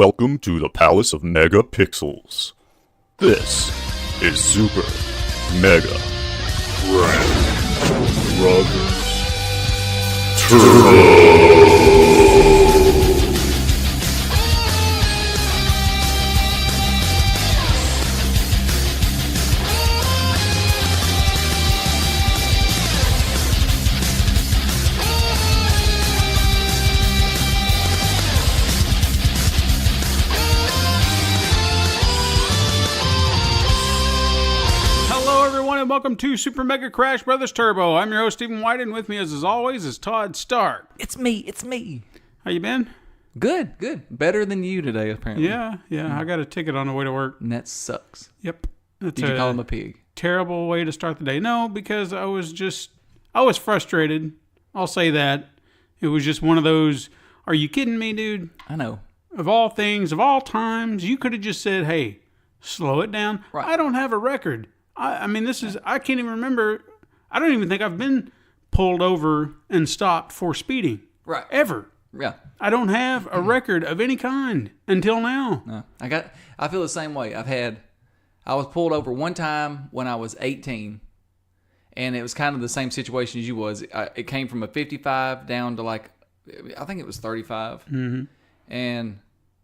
Welcome to the Palace of Megapixels. This is Super Mega Crash Brothers Turbo. Welcome to Super Mega Crash Brothers Turbo. I'm your host, Stephen White, and with me, as always, is Todd Stark. It's me. How you been? Good. Better than you today, apparently. Yeah. I got a ticket on the way to work. And that sucks. Yep. Did you call him a pig? Terrible way to start the day. No, because I was frustrated. I'll say that. It was just one of those, are you kidding me, dude? I know. Of all things, of all times, you could have just said, hey, slow it down. Right. I don't have a record. I mean, I can't even remember. I don't even think I've been pulled over and stopped for speeding. Right. Ever. Yeah. I don't have a record of any kind until now. No. I feel the same way. I was pulled over one time when I was 18, and it was kind of the same situation as you was. It came from a 55 down to I think it was 35. Mm-hmm. And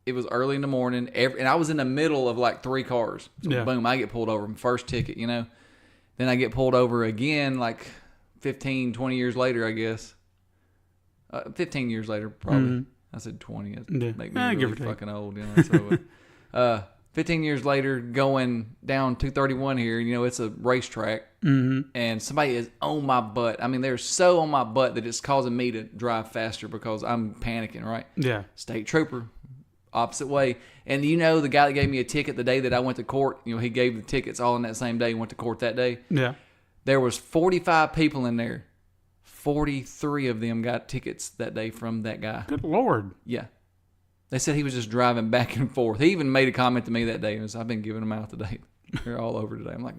it was early in the morning, and I was in the middle of three cars. So boom, I get pulled over. First ticket, Then I get pulled over again 15, 20 years later, I guess. 15 years later, probably. Mm-hmm. I said 20. It make me really fucking old. So, 15 years later, going down 231 here, it's a racetrack. Mm-hmm. And somebody is on my butt. I mean, they're so on my butt that it's causing me to drive faster because I'm panicking, right? Yeah. State trooper. Opposite way. And the guy that gave me a ticket the day that I went to court, he gave the tickets all in that same day, went to court that day. Yeah. There was 45 people in there. 43 of them got tickets that day from that guy. Good Lord. Yeah. They said he was just driving back and forth. He even made a comment to me that day. I've been giving them out today. They're all over today. I'm like,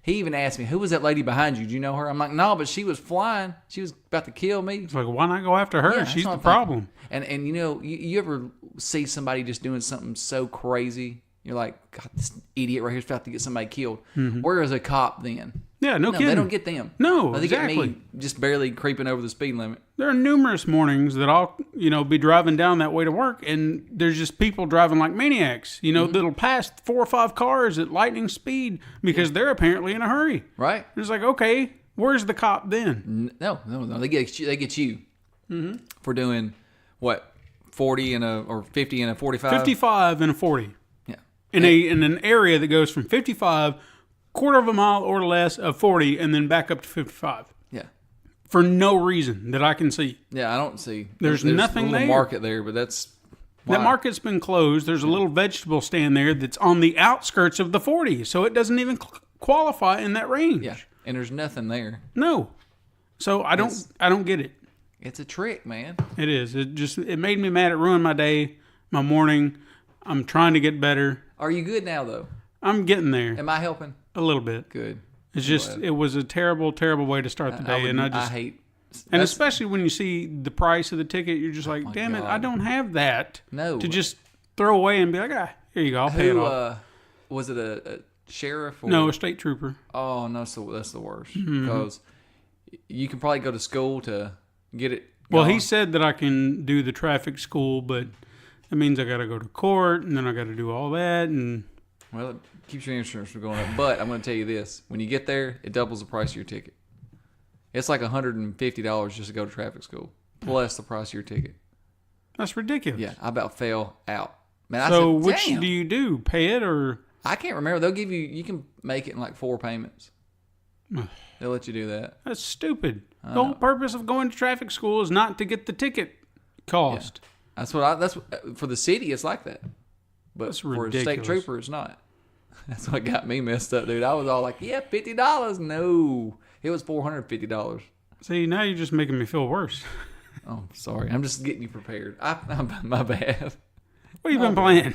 he even asked me, who was that lady behind you? Do you know her? I'm like, no, but she was flying. She was about to kill me. It's like, why not go after her? Yeah, she's the problem. And you ever see somebody just doing something so crazy? You're like, God, this idiot right here is about to get somebody killed. Mm-hmm. Where is a cop then? Yeah, no kidding. They don't get them. No, they exactly. get me just barely creeping over the speed limit. There are numerous mornings that I'll, be driving down that way to work, and there's just people driving like maniacs, Mm-hmm. that'll pass 4 or 5 cars at lightning speed because they're apparently in a hurry. Right. It's like, okay, where's the cop then? No. They get you mm-hmm. for doing what, 40 or 50 and a 45? 55 and a 40. Yeah. In an area that goes from 55, quarter of a mile or less of 40, and then back up to 55. Yeah. For no reason that I can see. Yeah, I don't see. There's nothing a little there. Market there, but that's why. That market's been closed. There's a little vegetable stand there that's on the outskirts of the 40, so it doesn't even qualify in that range. Yeah, and there's nothing there. No. So I don't get it. It's a trick, man. It is. It made me mad. It ruined my day, my morning. I'm trying to get better. Are you good now, though? I'm getting there. Am I helping? A little bit. Good. It's just, it was a terrible, terrible way to start the day. I hate. And especially when you see the price of the ticket, you're just like, damn it, I don't have that. No. To just throw away and be like, here you go, I'll pay it off. Was it a sheriff? Or? No, a state trooper. Oh, no, so that's the worst. Mm-hmm. Because you can probably go to school to get it Well, gone. he said that I can do the traffic school, but that means I got to go to court, and then I got to do all that, and... Well, it keeps your insurance from going up. But I'm going to tell you this. When you get there, it doubles the price of your ticket. It's like $150 just to go to traffic school, plus the price of your ticket. That's ridiculous. Yeah, I about fell out. Man, so I said, which damn. do you do? Pay it or... I can't remember. They'll give you can make it in 4 payments. They'll let you do that. That's stupid. The whole purpose of going to traffic school is not to get the ticket cost. Yeah. That's for the city, it's like that. But That's for a ridiculous. state trooper, it's not. That's what got me messed up, dude. I was all like, yeah, $50. No. It was $450. See, now you're just making me feel worse. Oh, sorry. I'm just getting you prepared. My bad. What have you been playing?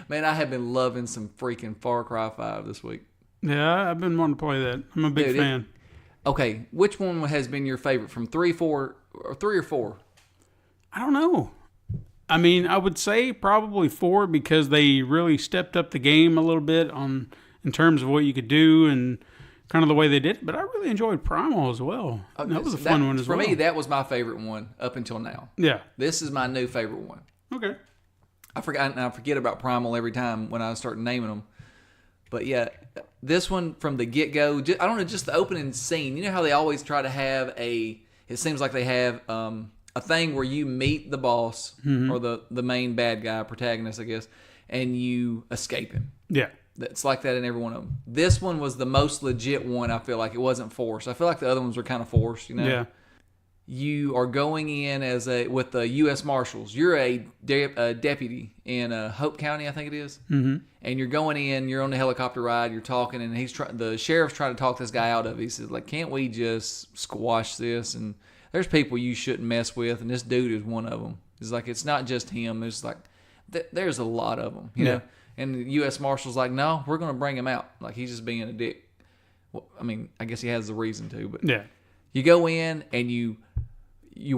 Man, I have been loving some freaking Far Cry 5 this week. Yeah, I've been wanting to play that. I'm a big fan. Okay, which one has been your favorite from 3 or 4? I don't know. I mean, I would say probably 4 because they really stepped up the game a little bit in terms of what you could do and kind of the way they did it. But I really enjoyed Primal as well. That was a fun one as well. For me, that was my favorite one up until now. Yeah. This is my new favorite one. Okay. I forget about Primal every time when I start naming them. But yeah, this one from the get-go, I don't know, just the opening scene. You know how they always try to have it seems like they have a thing where you meet the boss or the main bad guy, protagonist, I guess, and you escape him. Yeah. It's like that in every one of them. This one was the most legit one, I feel like. It wasn't forced. I feel like the other ones were kind of forced, you know? Yeah. You are going in with the U.S. Marshals. You're a deputy in Hope County, I think it is. Mm-hmm. And you're going in. You're on the helicopter ride. You're talking, and the sheriff's trying to talk this guy out of it. He says, like, can't we just squash this? And there's people you shouldn't mess with, and this dude is one of them. It's like it's not just him. It's like there's a lot of them, you know. And the U.S. Marshal's like, no, we're going to bring him out. Like he's just being a dick. Well, I mean, I guess he has the reason to, but yeah. You go in and you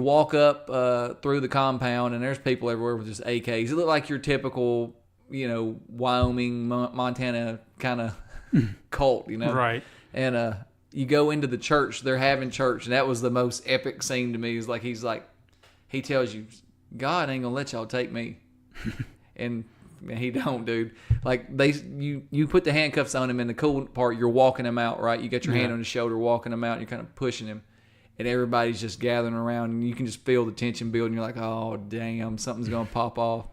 walk up through the compound, and there's people everywhere with just AKs. It look like your typical, you know, Wyoming, Montana kind of cult, you know? Right. And you go into the church. They're having church, and that was the most epic scene to me. Is like he tells you, God ain't gonna let y'all take me, and he don't, dude. Like you put the handcuffs on him, and the cool part, you're walking him out, right? You got your hand on his shoulder, walking him out, and you're kind of pushing him. And everybody's just gathering around, and you can just feel the tension building. You're like, oh, damn, something's going to pop off.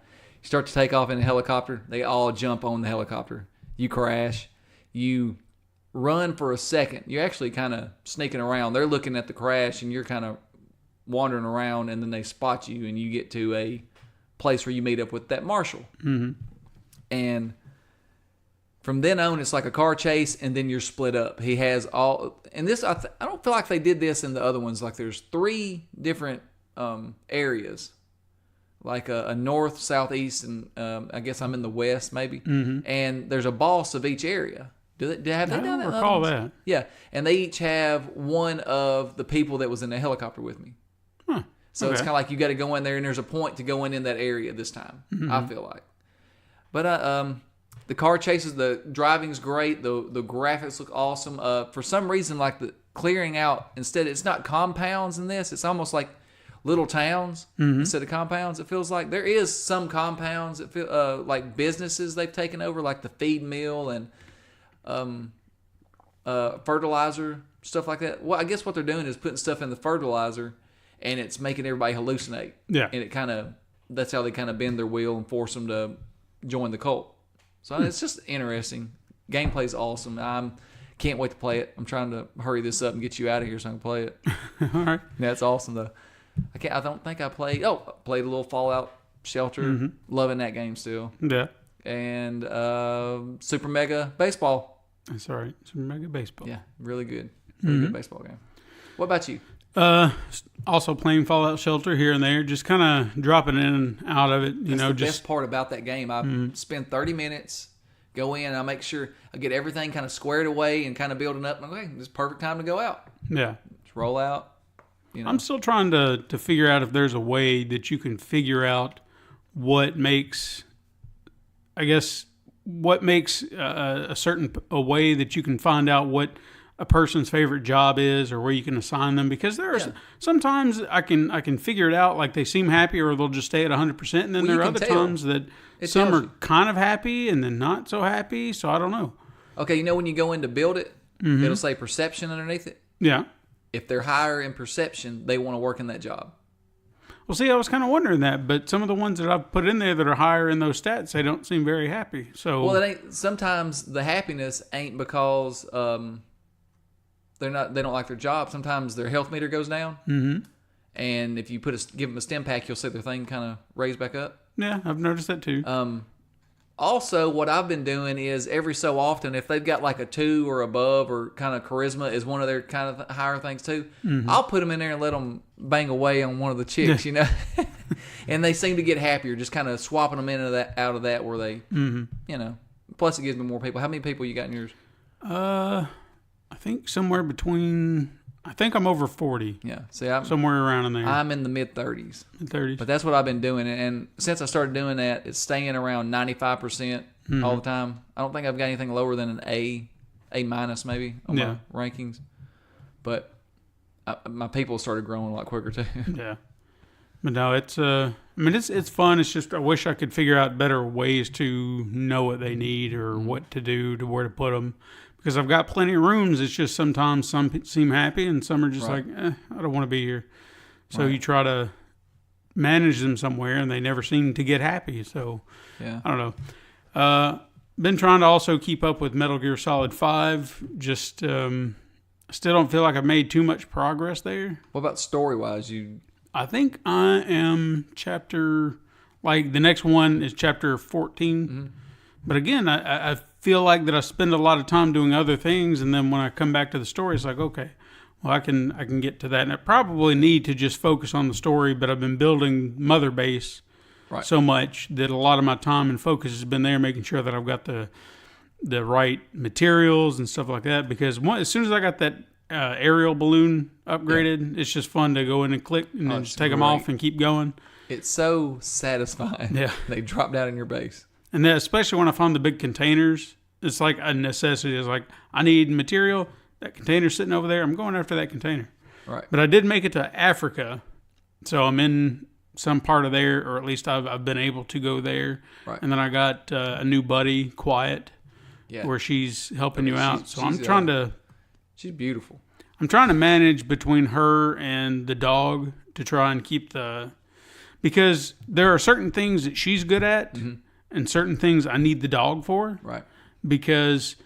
You start to take off in a helicopter. They all jump on the helicopter. You crash. You run for a second. You're actually kind of sneaking around. They're looking at the crash, and you're kind of wandering around, and then they spot you, and you get to a place where you meet up with that marshal. Mm-hmm. And from then on, it's like a car chase, and then you're split up. He has all, and this I don't feel like they did this in the other ones. Like there's 3 different areas, like a north, southeast, and I guess I'm in the west maybe. Mm-hmm. And there's a boss of each area. Have they done that? I don't recall that. Yeah, and they each have one of the people that was in the helicopter with me. Huh. So it's kind of like you got to go in there, and there's a point to go in that area this time. Mm-hmm. I feel like, but the car chases, the driving's great. The graphics look awesome. For some reason, like the clearing out, instead, it's not compounds in this. It's almost like little towns instead of compounds. It feels like there is some compounds that feel like businesses they've taken over, like the feed mill and fertilizer, stuff like that. Well, I guess what they're doing is putting stuff in the fertilizer, and it's making everybody hallucinate. Yeah. And that's how they kind of bend their wheel and force them to join the cult. So it's just interesting. Gameplay's awesome. I can't wait to play it. I'm trying to hurry this up and get you out of here so I can play it. All right. Yeah, it's awesome though. I don't think I played. I played a little Fallout Shelter. Mm-hmm. Loving that game still. Yeah. And Super Mega Baseball. That's all right. Super Mega Baseball. Yeah, really good. Really good baseball game. What about you? Also playing Fallout Shelter here and there, just kind of dropping in and out of it. That's the best part about that game. I spend 30 minutes, go in, and I make sure I get everything kind of squared away and kind of building up. And okay, this is perfect time to go out. Yeah, just roll out. You know. I'm still trying to figure out if there's a way that you can figure out what makes, I guess, what makes a way that you can find out what a person's favorite job is, or where you can assign them, because there are sometimes I can figure it out, like they seem happy or they'll just stay at 100%, and then there are other times that some are kind of happy and then not so happy, so I don't know. Okay, you know when you go in to build it, it'll say perception underneath it? Yeah. If they're higher in perception, they want to work in that job. Well, see, I was kind of wondering that, but some of the ones that I've put in there that are higher in those stats, they don't seem very happy. So, well, sometimes the happiness ain't because they don't like their job. Sometimes their health meter goes down, and if you give them a stim pack, you'll see their thing kind of raise back up. Yeah, I've noticed that too. Also, what I've been doing is every so often, if they've got like a 2 or above, or kind of charisma is one of their kind of higher things too, I'll put them in there and let them bang away on one of the chicks, you know, and they seem to get happier just kind of swapping them out of that where they, you know. Plus, it gives me more people. How many people you got in yours? I think somewhere between, I think I'm over 40. Yeah. See, I'm somewhere around in there. I'm in the mid-30s. Mid-30s. But that's what I've been doing. And since I started doing that, it's staying around 95% all the time. I don't think I've got anything lower than an A minus maybe on my rankings. But my people started growing a lot quicker too. Yeah. But no, it's it's fun. It's just I wish I could figure out better ways to know what they need or what to do, to where to put them. Because I've got plenty of rooms. It's just sometimes some seem happy and some are just like, I don't want to be here. So you try to manage them somewhere and they never seem to get happy. So I don't know. Been trying to also keep up with Metal Gear Solid 5. Just still don't feel like I've made too much progress there. What about story-wise? I think I am chapter, like the next one is chapter 14. Mm-hmm. But again, I feel like that I spend a lot of time doing other things, and then when I come back to the story, it's like, okay, well, I can get to that. And I probably need to just focus on the story, but I've been building Mother Base so much that a lot of my time and focus has been there, making sure that I've got the right materials and stuff like that. Because as soon as I got that aerial balloon upgraded, it's just fun to go in and click and then just take them off and keep going. It's so satisfying. Yeah. They drop down in your base. And then especially when I found the big containers, it's like a necessity. It's like, I need material. That container's sitting over there. I'm going after that container. Right. But I did make it to Africa. So I'm in some part of there, or at least I've been able to go there. Right. And then I got a new buddy, Quiet, where she's helping you out. So I'm trying to... She's beautiful. I'm trying to manage between her and the dog to try and keep because there are certain things that she's good at and certain things I need the dog for. Right. Because,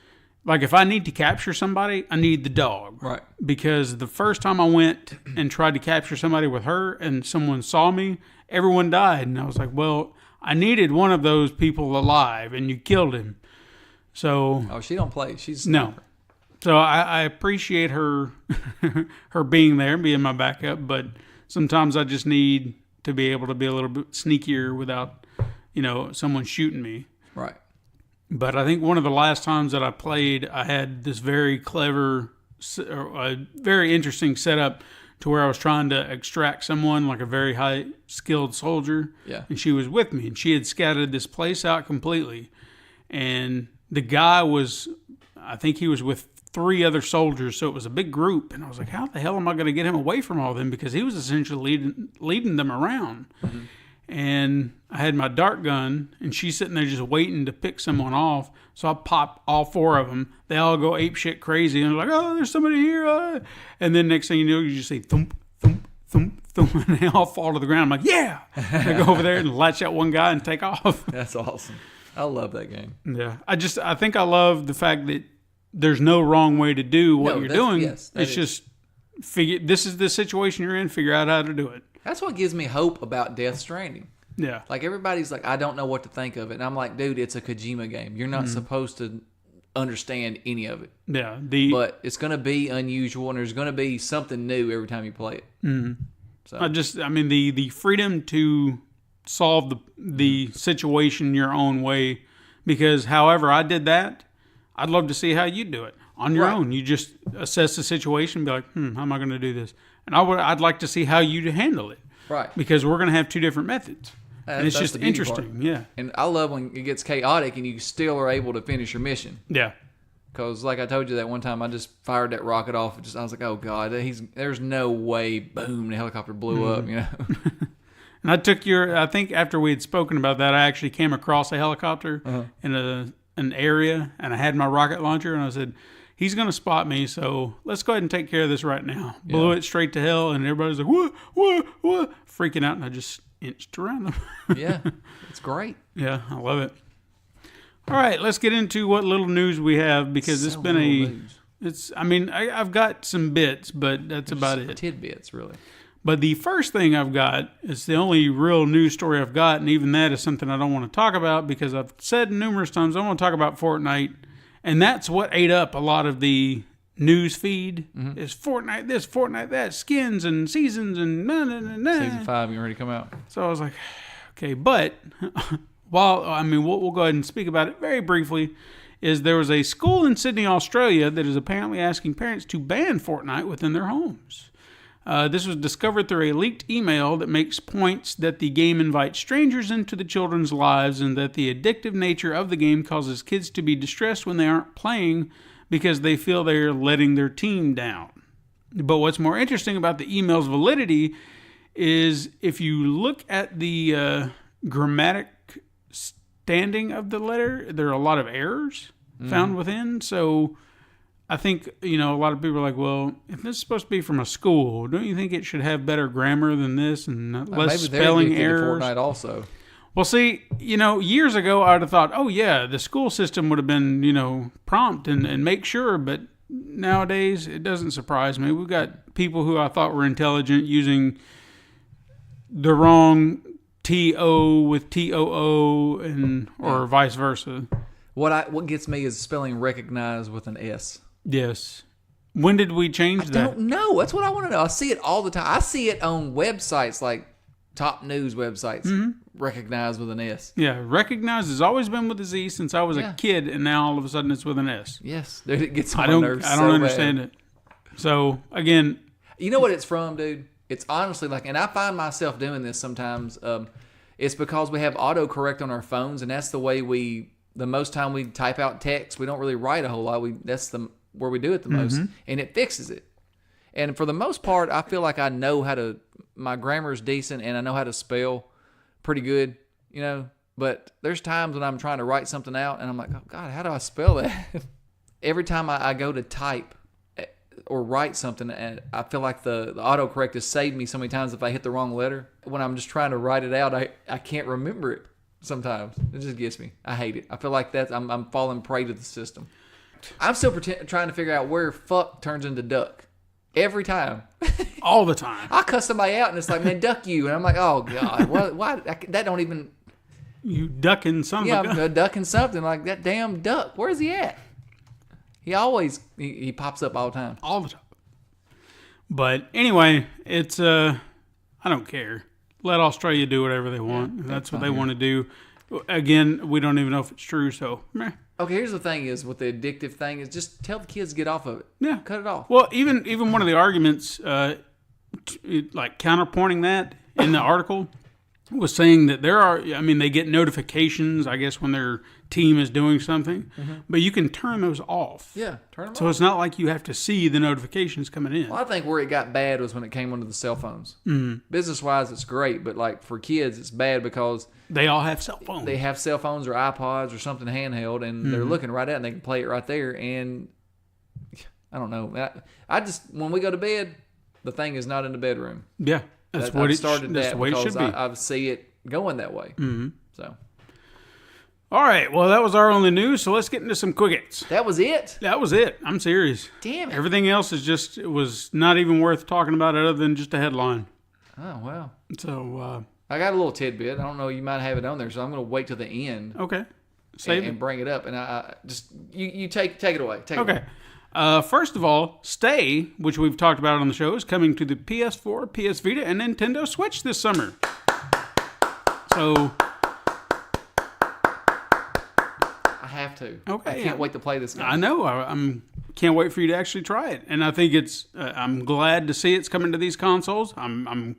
like, if I need to capture somebody, I need the dog. Right. Because the first time I went and tried to capture somebody with her and someone saw me, everyone died. And I was like, well, I needed one of those people alive, and you killed him. So... Oh, she don't play. She's... No. So I appreciate her her being there, being my backup, but sometimes I just need to be able to be a little bit sneakier without, someone shooting me. Right. But I think one of the last times that I played, I had this very clever, very interesting setup to where I was trying to extract someone, like a very high-skilled soldier. Yeah. And she was with me, and she had scattered this place out completely. And the guy I think he was with 3 other soldiers, so it was a big group. And I was like, how the hell am I going to get him away from all of them? Because he was essentially leading them around. Mm-hmm. And I had my dart gun, and she's sitting there just waiting to pick someone off. So I pop all 4 of them. They all go apeshit crazy, and they're like, oh, there's somebody here. And then next thing you know, you just say thump, thump, thump, thump, and they all fall to the ground. I'm like, yeah! I go over there and latch out one guy and take off. That's awesome. I love that game. Yeah. I think I love the fact that there's no wrong way to do what you're doing. Yes, it's just this is the situation you're in, figure out how to do it. That's what gives me hope about Death Stranding. Yeah. Like, everybody's like, I don't know what to think of it. And I'm like, dude, it's a Kojima game. You're not supposed to understand any of it. Yeah. But it's going to be unusual, and there's going to be something new every time you play it. Mm-hmm. So the freedom to solve the situation your own way, because however I did that, I'd love to see how you do it on your own. You just assess the situation and be like, how am I going to do this? And I'd like to see how you handle it. Right. Because we're going to have 2 different methods. And it's just interesting. Part. Yeah. And I love when it gets chaotic and you still are able to finish your mission. Yeah. Because like I told you that one time, I just fired that rocket off. I was like, oh, God, there's no way, boom, the helicopter blew up, And I think after we had spoken about that, I actually came across a helicopter in an area, and I had my rocket launcher, and I said, he's going to spot me, so let's go ahead and take care of this right now. Yeah. Blew it straight to hell, and everybody's like, what, freaking out, and I just inched around them. Yeah, it's great. Yeah, I love it. All right, let's get into what little news we have, because it's been news. I've got some bits, but that's about it. Tidbits, really. But the first thing I've got is the only real news story I've got, and even that is something I don't want to talk about, because I've said numerous times I want to talk about Fortnite, and that's what ate up a lot of the news feed, is Fortnite this, Fortnite that, skins and seasons and Season 5 getting ready to come out. So I was like, okay, but we'll go ahead and speak about it very briefly. is there was a school in Sydney, Australia that is apparently asking parents to ban Fortnite within their homes. This was discovered through a leaked email that makes points that the game invites strangers into the children's lives and that the addictive nature of the game causes kids to be distressed when they aren't playing because they feel they're letting their team down. But what's more interesting about the email's validity is if you look at the grammatic standing of the letter, there are a lot of errors found within. So I think, a lot of people are like, well, if this is supposed to be from a school, don't you think it should have better grammar than this and less spelling errors? Fortnite also. Well, see, years ago I would have thought, oh yeah, the school system would have been, prompt and make sure, but nowadays it doesn't surprise me. We've got people who I thought were intelligent using the wrong T-O with T-O-O or vice versa. What gets me is spelling recognize with an S. Yes. When did we change that? I don't know. That's what I want to know. I see it all the time. I see it on websites like top news websites. Recognize with an S. Yeah, recognize has always been with a Z since I was a kid, and now all of a sudden it's with an S. Yes, dude, it gets on my nerves. I don't understand it. So again, you know what it's from, dude? It's honestly and I find myself doing this sometimes. It's because we have autocorrect on our phones, and that's the way the most time we type out text. We don't really write a whole lot. That's where we do it the most, and it fixes it. And for the most part, I feel like I know my grammar is decent, and I know how to spell pretty good, But there's times when I'm trying to write something out, and I'm like, oh God, how do I spell that? Every time I go to type or write something, and I feel like the autocorrect has saved me so many times if I hit the wrong letter. When I'm just trying to write it out, I can't remember it sometimes. It just gets me. I hate it. I feel like I'm falling prey to the system. I'm still trying to figure out where fuck turns into duck. Every time. All the time. I'll cuss somebody out, and it's like, man, duck you. And I'm like, oh, God, why? That don't even... You ducking something. Yeah, I'm ducking something. Like, that damn duck. Where's he at? He always... He pops up all the time. All the time. But anyway, it's... I don't care. Let Australia do whatever they want. Yeah, that's what they want to do. Again, we don't even know if it's true, so... Meh. Okay, here's the thing is, with the addictive thing, is just tell the kids to get off of it. Yeah. Cut it off. Well, even one of the arguments, counterpointing that in the article, was saying that they get notifications, I guess, when their team is doing something, but you can turn those off. Yeah, turn them off. So it's not like you have to see the notifications coming in. Well, I think where it got bad was when it came onto the cell phones. Business-wise, it's great, but for kids, it's bad because... They all have cell phones. They have cell phones or iPods or something handheld, and they're looking right at it, and they can play it right there, and I don't know. I just, when we go to bed, the thing is not in the bedroom. Yeah, that's the way it should be. I see it going that way. So... All right, well, that was our only news, so let's get into some quick hits. That was it? That was it. I'm serious. Damn it. Everything else it was not even worth talking about other than just a headline. Oh, wow. So, I got a little tidbit. I don't know, you might have it on there, so I'm going to wait till the end. Okay. And bring it up, and I just, you take it away. Okay. First of all, Stay, which we've talked about on the show, is coming to the PS4, PS Vita, and Nintendo Switch this summer. So... have to. Okay. I can't wait to play this game. I know. I'm can't wait for you to actually try it. And I think it's. I'm glad to see it's coming to these consoles. I'm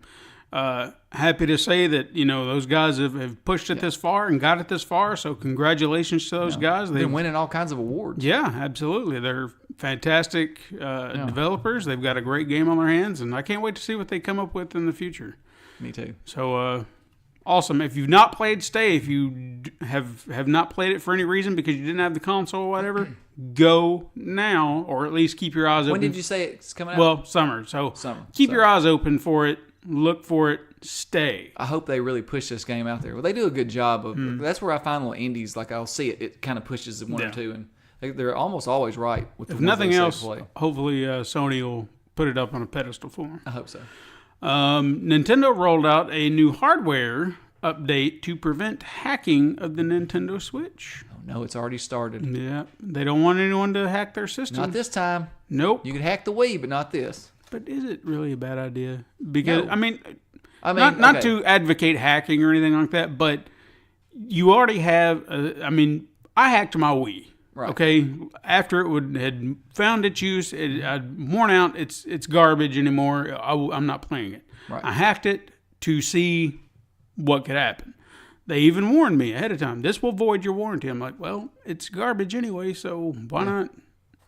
happy to say that those guys have pushed it this far and got it this far. So congratulations to those guys. They've been winning all kinds of awards. Yeah, absolutely. They're fantastic developers. They've got a great game on their hands, and I can't wait to see what they come up with in the future. Me too. So. Awesome. If you've not played Stay, if you have not played it for any reason because you didn't have the console or whatever, go now, or at least keep your eyes open. When did you say it's coming out? Well, summer. So keep your eyes open for it. Look for it. Stay. I hope they really push this game out there. Well, they do a good job of. That's where I find little indies. Like I'll see it. It kind of pushes one or two, and they're almost always right with the if nothing else. Hopefully, Sony will put it up on a pedestal for them. I hope so. Nintendo rolled out a new hardware update to prevent hacking of the Nintendo Switch. Oh, no, it's already started. Yeah, they don't want anyone to hack their system. Not this time. Nope. You can hack the Wii, but not this. But is it really a bad idea? Because no. Not to advocate hacking or anything like that, but you already have. I hacked my Wii. Right. Okay, after had found its use, it had worn out, it's garbage anymore. I'm not playing it. Right. I hacked it to see what could happen. They even warned me ahead of time. This will void your warranty. I'm like, well, it's garbage anyway, so why not?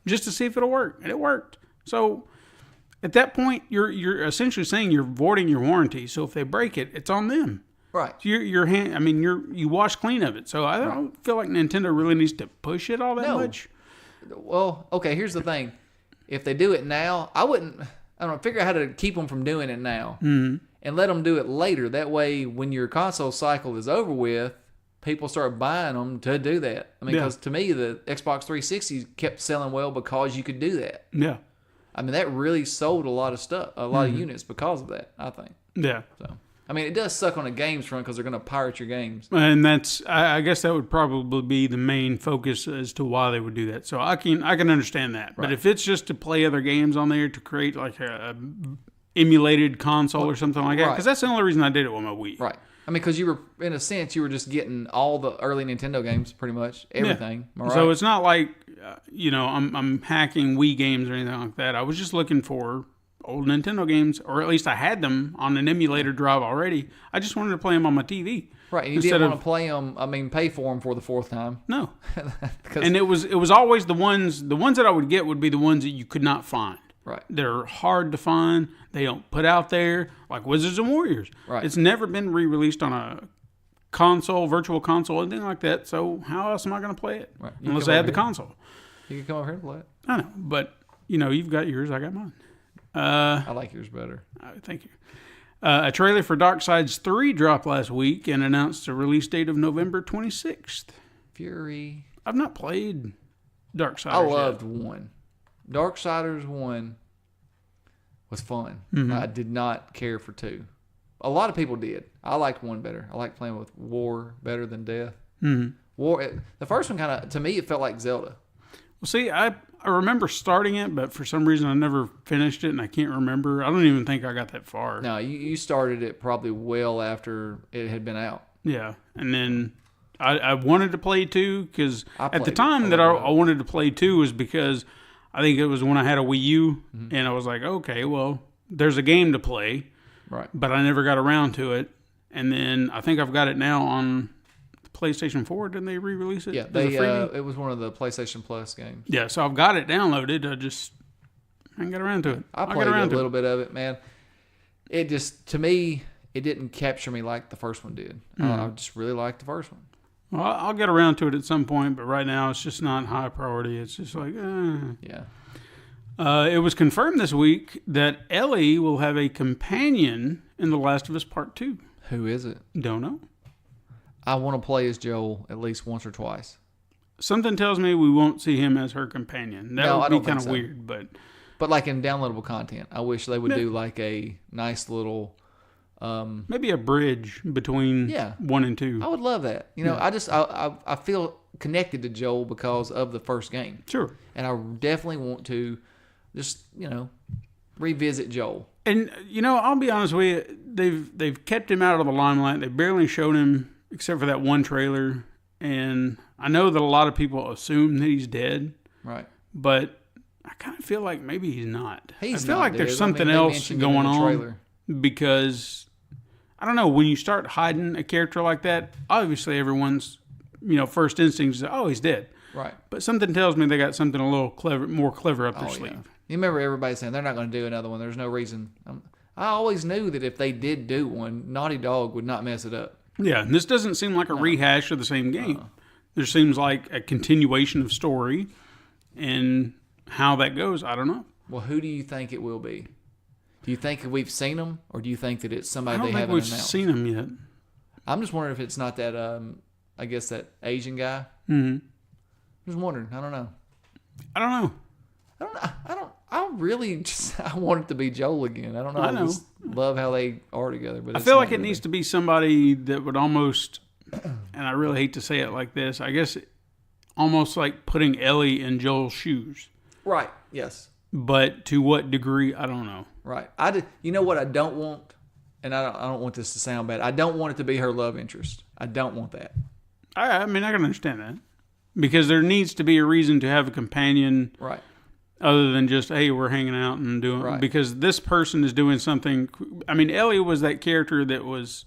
Just to see if it'll work. And it worked. So at that point, you're essentially saying you're voiding your warranty. So if they break it, it's on them. Right. You wash clean of it. So I don't feel like Nintendo really needs to push it all that much. Well, okay, here's the thing. If they do it now, I don't know, figure out how to keep them from doing it now. Mm-hmm. And let them do it later. That way, when your console cycle is over with, people start buying them to do that. I mean, because to me, the Xbox 360 kept selling well because you could do that. Yeah. I mean, that really sold a lot of stuff, a lot of units because of that, I think. Yeah. So, I mean, it does suck on the games front because they're going to pirate your games. And I guess that would probably be the main focus as to why they would do that. So I can understand that. Right. But if it's just to play other games on there to create like a emulated console or something like that, because that's the only reason I did it with my Wii. Right. I mean, because you were, in a sense, you were just getting all the early Nintendo games, pretty much everything. Yeah. So it's not like I'm hacking Wii games or anything like that. I was just looking for old Nintendo games, or at least I had them on an emulator drive already. I just wanted to play them on my TV. Right. And you didn't want to play them. I mean, pay for them for the fourth time. No. And it was always the ones that I would get would be the ones that you could not find. Right. They're hard to find. They don't put out there like Wizards and Warriors. Right. It's never been re-released on a console, virtual console, anything like that. So how else am I going to play it? Right. Unless I have the console. You can come over here and play it. I know, but you've got yours. I got mine. I like yours better. Thank you. A trailer for Darksiders 3 dropped last week and announced a release date of November 26th. Fury. I've not played Darksiders. I loved 1. Darksiders 1 was fun. Mm-hmm. I did not care for 2. A lot of people did. I liked 1 better. I liked playing with War better than Death. Mm-hmm. The first one to me, it felt like Zelda. Well, see, I remember starting it, but for some reason I never finished it, and I can't remember. I don't even think I got that far. No, you started it probably well after it had been out. Yeah, and then I wanted to play 2 because at the time that I wanted to play 2 was because I think it was when I had a Wii U, and I was like, okay, well, there's a game to play, right? But I never got around to it, and then I think I've got it now on PlayStation 4. Didn't they re-release it? Yeah, it was one of the PlayStation Plus games. Yeah, so I've got it downloaded. I didn't get around to it. I played a little bit of it, man. It just, to me, it didn't capture me like the first one did. I just really liked the first one. Well, I'll get around to it at some point, but right now it's just not high priority. It's just like, Yeah. It was confirmed this week that Ellie will have a companion in The Last of Us Part 2. Who is it? Don't know. I want to play as Joel at least once or twice. Something tells me we won't see him as her companion. That would be kind of weird, but like in downloadable content, I wish they would do like a nice little maybe a bridge between 1 and 2. I would love that. I feel connected to Joel because of the first game. Sure. And I definitely want to just, revisit Joel. And I'll be honest with you, they've kept him out of the limelight. They barely showed him except for that one trailer. And I know that a lot of people assume that he's dead. Right. But I kind of feel like maybe he's not. I feel like there's dead. something else going on. Because, I don't know, when you start hiding a character like that, obviously everyone's, first instinct is, oh, he's dead. Right. But something tells me they got something a little more clever up their sleeve. Yeah. You remember everybody saying they're not going to do another one. There's no reason. I always knew that if they did do one, Naughty Dog would not mess it up. Yeah, and this doesn't seem like a rehash of the same game. There seems like a continuation of story, and how that goes, I don't know. Well, who do you think it will be? Do you think we've seen them, or do you think that it's somebody they haven't I don't think we've announced? seen them yet. I'm just wondering if it's not that, I guess that Asian guy. Mm-hmm. Just wondering. I don't know. I really just, I want it to be Joel again. I don't know. I just love how they are together. But I feel like it needs to be somebody that would almost, and I really hate to say it like this, I guess almost like putting Ellie in Joel's shoes. Right. Yes. But to what degree, I don't know. Right. You know what I don't want, and I don't want this to sound bad. I don't want it to be her love interest. I don't want that. I mean, I can understand that. Because there needs to be a reason to have a companion. Right. Other than just, hey, we're hanging out and doing... Right. Because this person is doing something... I mean, Ellie was that character that was...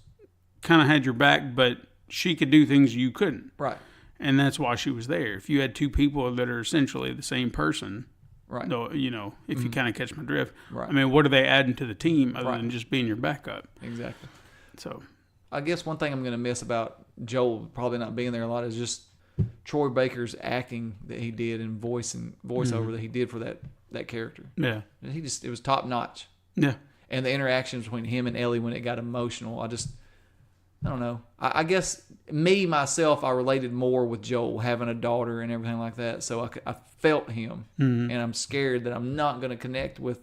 kind of had your back, but she could do things you couldn't. Right. And that's why she was there. If you had two people that are essentially the same person... Right. Though, you know, if you kind of catch my drift. Right. I mean, what are they adding to the team other Right. than just being your backup? Exactly. So, I guess one thing I'm going to miss about Joel probably not being there a lot is just Troy Baker's acting that he did and voiceover that he did for that character. yeah. It was top notch. Yeah. And the interactions between him and Ellie when it got emotional, I don't know. I guess myself, I related more with Joel having a daughter and everything like that. So I felt him, and I'm scared that I'm not going to connect with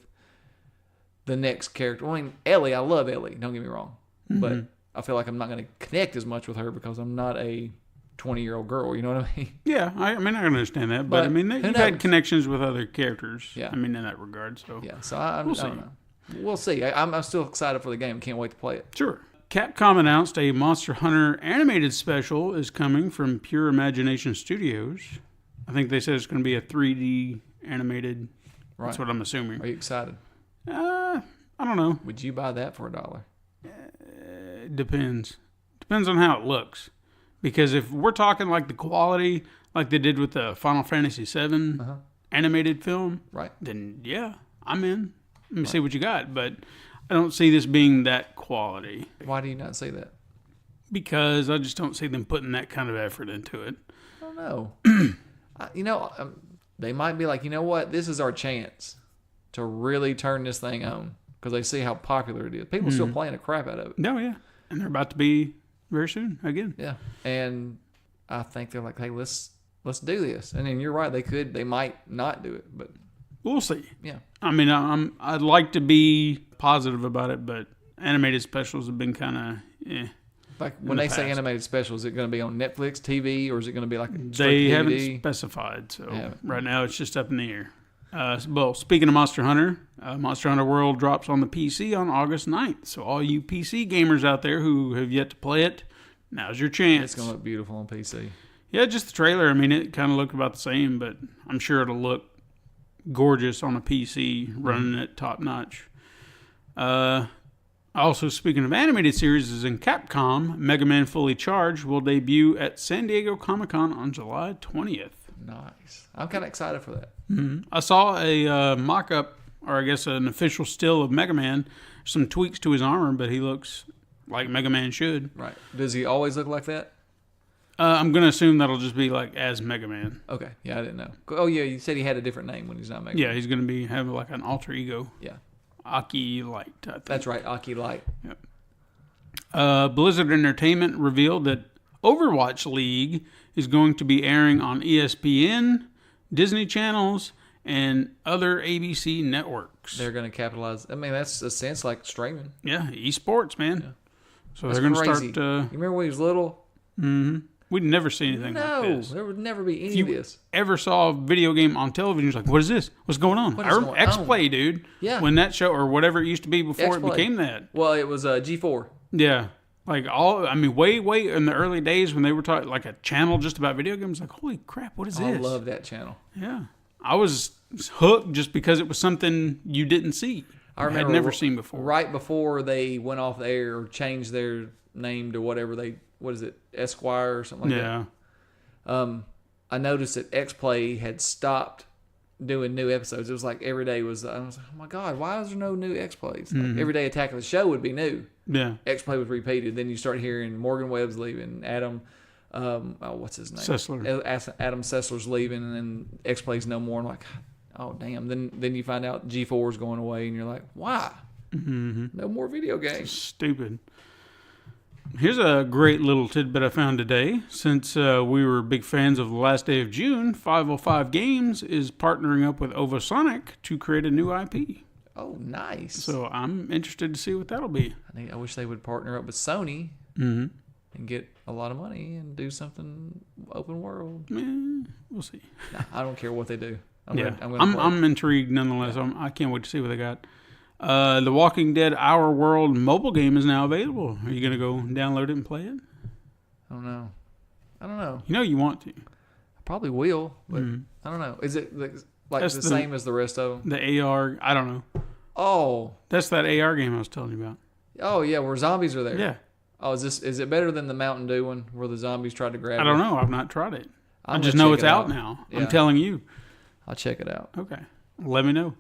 the next character. I mean, Ellie, I love Ellie. Don't get me wrong, but I feel like I'm not going to connect as much with her because I'm not a 20-year-old girl. You know what I mean? Yeah, I mean, I can understand that, but I mean, you've had connections with other characters. Yeah. I mean, in that regard. So Yeah. So I don't know. We'll see. I'm still excited for the game. Can't wait to play it. Sure. Capcom announced a Monster Hunter animated special is coming from Pure Imagination Studios. I think they said it's going to be a 3D animated. Right. That's what I'm assuming. Are you excited? I don't know. Would you buy that for $1? It depends. Depends on how it looks. Because if we're talking like the quality, like they did with the Final Fantasy VII animated film, Right. then yeah, I'm in. Let me see what you got. But I don't see this being that quality. Why do you not say that? Because I just don't see them putting that kind of effort into it. I don't know. They might be like, you know what? This is our chance to really turn this thing on because they see how popular it is. People still playing the crap out of it. No, yeah. And they're about to be very soon again. Yeah. And I think they're like, hey, let's do this. And then you're right. They might not do it, but we'll see. Yeah. I mean, I'd like to be positive about it, but animated specials have been kind of Like when they say animated special, is it going to be on Netflix, TV, or is it going to be like a They straight haven't DVD? specified, so haven't. right now it's just up in the air. Well, speaking of Monster Hunter, Monster Hunter World drops on the PC on August 9th. So all you PC gamers out there who have yet to play it, now's your chance. It's going to look beautiful on PC. Yeah, just the trailer. I mean, it kind of looked about the same, but I'm sure it'll look gorgeous on a PC running it top notch. Also, speaking of animated series, in Capcom, Mega Man Fully Charged will debut at San Diego Comic-Con on July 20th. Nice. I'm kind of excited for that. I saw a mock-up, or I guess an official still of Mega Man, some tweaks to his armor, but he looks like Mega Man should. Right. Does he always look like that? I'm going to assume that'll just be like as Mega Man. Okay. Yeah, I didn't know. Oh, yeah, you said he had a different name when he's not Mega Man. Yeah, he's going to be have like an alter ego. Yeah. Aki Light, I think. That's right, Aki Light. Yep. Blizzard Entertainment revealed that Overwatch League is going to be airing on ESPN, Disney channels, and other ABC networks. They're going to capitalize. I mean, that's a sense like streaming. Yeah, esports, man. Yeah. So That's they're going to crazy. start... You remember when he was little? We'd never see anything like this. No, there would never be any If you of this. ever saw a video game on television, you're like, what is this? What's going on? What I is remember going on? X-Play, dude. Yeah. When that show, or whatever it used to be before X-Play. it became that. Well, it was G4. Yeah. Like way in the early days when they were talking, like a channel just about video games, like, holy crap, what is this? I love that channel. Yeah. I was hooked just because it was something you didn't see. I remember had never seen before. Right before they went off the air or changed their name to whatever Esquire or something like that. Yeah. I noticed that X-Play had stopped doing new episodes. It was like every day I was like, oh my God, why is there no new X-Plays? Like every day Attack of the Show would be new. Yeah. X-Play was repeated. Then you start hearing Morgan Webb's leaving, Adam, what's his name? Sessler. Adam Sessler's leaving, and then X-Play's no more. I'm like, oh damn. Then you find out G4's going away, and you're like, why? No more video games. Stupid. Here's a great little tidbit I found today. Since we were big fans of The Last Day of June, 505 Games is partnering up with Ovasonic to create a new IP. Oh, nice. So I'm interested to see what that'll be. I wish they would partner up with Sony and get a lot of money and do something open world. We'll see. Nah, I don't care what they do. I'm intrigued nonetheless. I can't wait to see what they got. The Walking Dead Our World mobile game is now available. Are you going to go download it and play it? I don't know. You know you want to. I probably will, but I don't know. Is it like the same as the rest of them? The AR, I don't know. Oh, that's that AR game I was telling you about. Oh yeah, where zombies are there. Yeah. Oh, is it better than the Mountain Dew one where the zombies tried to grab you? I don't know. I've not tried it. I just know it's out now. Yeah. I'm telling you. I'll check it out. Okay. Let me know.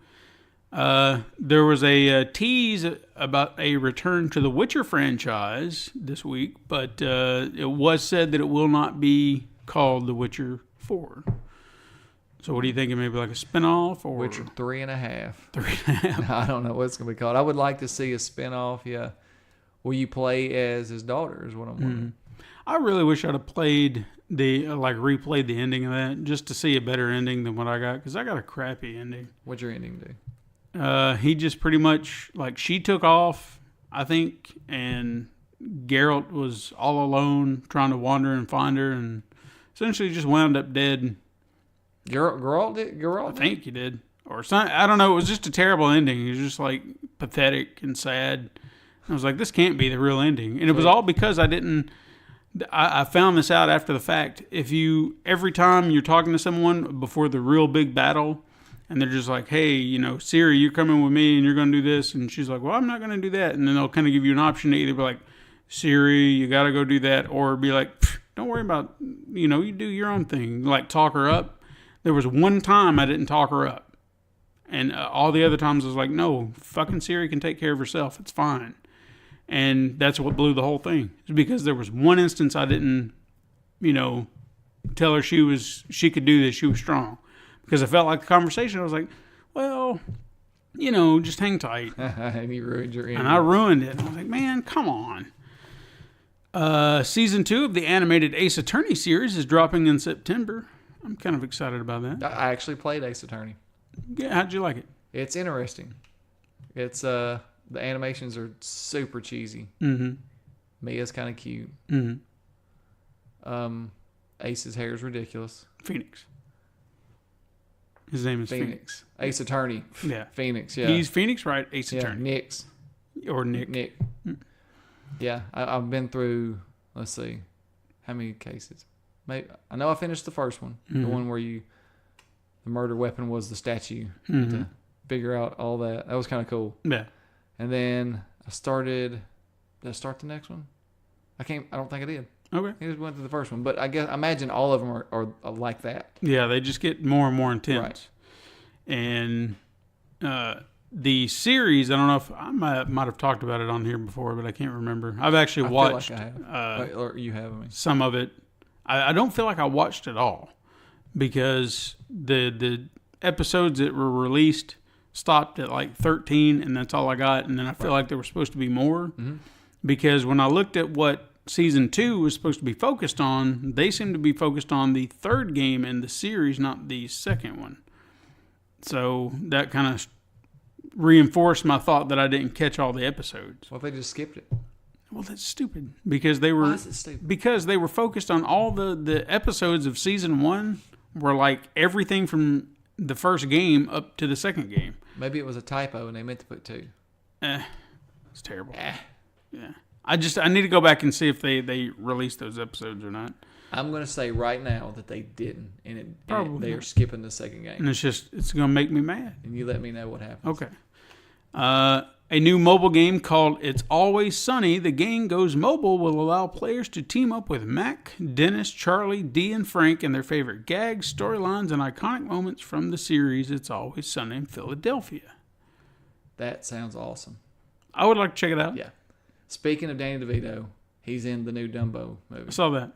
There was a tease about a return to the Witcher franchise this week, but it was said that it will not be called The Witcher 4. So what are you thinking? Maybe like a spinoff or Witcher 3.5. 3.5. I don't know what it's gonna be called. I would like to see a spinoff. Yeah. Will you play as his daughter? Is what I'm wondering. I really wish I'd have played replayed the ending of that just to see a better ending than what I got, because I got a crappy ending. What'd your ending do? He just pretty much, like, she took off, I think, and Geralt was all alone trying to wander and find her, and essentially just wound up dead. Geralt did? I think he did. Or something. I don't know. It was just a terrible ending. It was just, like, pathetic and sad. I was like, this can't be the real ending. And it was all because I found this out after the fact. Every time you're talking to someone before the real big battle, and they're just like, hey, Siri, you're coming with me and you're going to do this. And she's like, well, I'm not going to do that. And then they'll kind of give you an option to either be like, Siri, you got to go do that. Or be like, don't worry about, you do your own thing. Like, talk her up. There was one time I didn't talk her up. And all the other times I was like, no, fucking Siri can take care of herself. It's fine. And that's what blew the whole thing. It's because there was one instance I didn't, tell her she could do this. She was strong. Because I felt like the conversation, I was like, well, just hang tight. And you ruined your ending. And I ruined it. I was like, man, come on. Season 2 of the animated Ace Attorney series is dropping in September. I'm kind of excited about that. I actually played Ace Attorney. Yeah, how'd you like it? It's interesting. It's the animations are super cheesy. Mm-hmm. Mia's kind of cute. Mm-hmm. Ace's hair is ridiculous. Phoenix. His name is Phoenix. Ace Attorney. Yeah. Phoenix, yeah. He's Phoenix, right? Ace Attorney. Nick's. Or Nick. Nick. Yeah, I've been through, let's see, how many cases? Maybe, I know I finished the first one. The one where the murder weapon was the statue. To figure out all that. That was kind of cool. Yeah. And then did I start the next one? I don't think I did. Okay. I just went to the first one. But I imagine all of them are like that. Yeah, they just get more and more intense. Right. And the series, I don't know if I might have talked about it on here before, but I can't remember. I've actually watched feel like I have. Or you have, some of it. I don't feel like I watched it all because the episodes that were released stopped at like 13, and that's all I got. And then I feel like there were supposed to be more because when I looked at what Season 2 was supposed to be focused on, they seem to be focused on the third game in the series, not the second one. So that kind of reinforced my thought that I didn't catch all the episodes. Well, if they just skipped it. Well, that's stupid because they were. Why is it stupid? Because they were focused on all the episodes of Season 1 were like everything from the first game up to the second game. Maybe it was a typo and they meant to put 2. It's terrible. Yeah. I need to go back and see if they released those episodes or not. I'm going to say right now that they didn't, and they are not. skipping the second game. And it's going to make me mad. And you let me know what happens. Okay. A new mobile game called It's Always Sunny. The game goes mobile will allow players to team up with Mac, Dennis, Charlie, Dee, and Frank and their favorite gags, storylines, and iconic moments from the series It's Always Sunny in Philadelphia. That sounds awesome. I would like to check it out. Yeah. Speaking of Danny DeVito, he's in the new Dumbo movie. I saw that.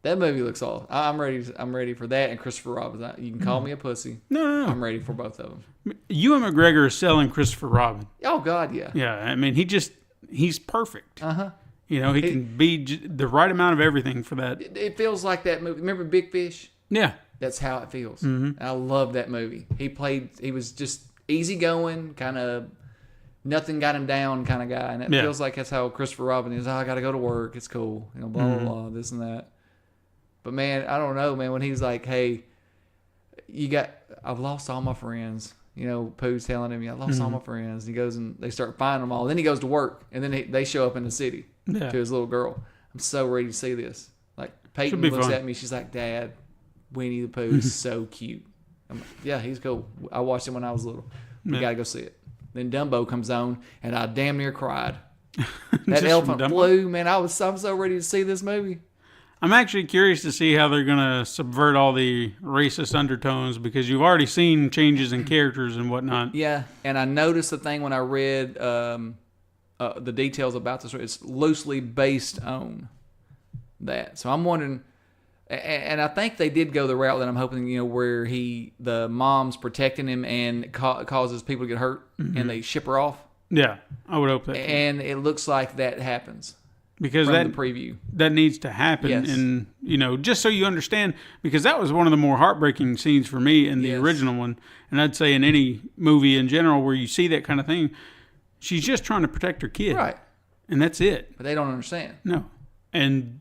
That movie looks awesome. I'm ready for that and Christopher Robin. You can call me a pussy. No. I'm ready for both of them. Ewan McGregor is selling Christopher Robin. Oh, God, yeah. Yeah, I mean, he's perfect. Uh-huh. He can be the right amount of everything for that. It feels like that movie. Remember Big Fish? Yeah. That's how it feels. Mm-hmm. I love that movie. He was just easygoing, kind of nothing got him down kind of guy. And it feels like that's how Christopher Robin is. I got to go to work. It's cool. Blah, blah, blah, this and that. But, man, I don't know, man. When he's like, hey, I've lost all my friends. Pooh's telling him, I lost all my friends. He goes and they start finding them all. Then he goes to work, and then they show up in the city to his little girl. I'm so ready to see this. Like, Peyton looks at me. She's like, Dad, Winnie the Pooh is so cute. I'm like, yeah, he's cool. I watched him when I was little. We got to go see it. Then Dumbo comes on, and I damn near cried. That elephant flew, man. I'm so ready to see this movie. I'm actually curious to see how they're going to subvert all the racist undertones because you've already seen changes in characters and whatnot. Yeah, and I noticed the thing when I read the details about this. It's loosely based on that. So I'm wondering, and I think they did go the route that I'm hoping, where the mom's protecting him and causes people to get hurt, and they ship her off. Yeah, I would hope that. And it looks like that happens. Because from the preview. That needs to happen. Yes. And, just so you understand, because that was one of the more heartbreaking scenes for me in the original one. And I'd say in any movie in general where you see that kind of thing, she's just trying to protect her kid. Right. And that's it. But they don't understand. No. And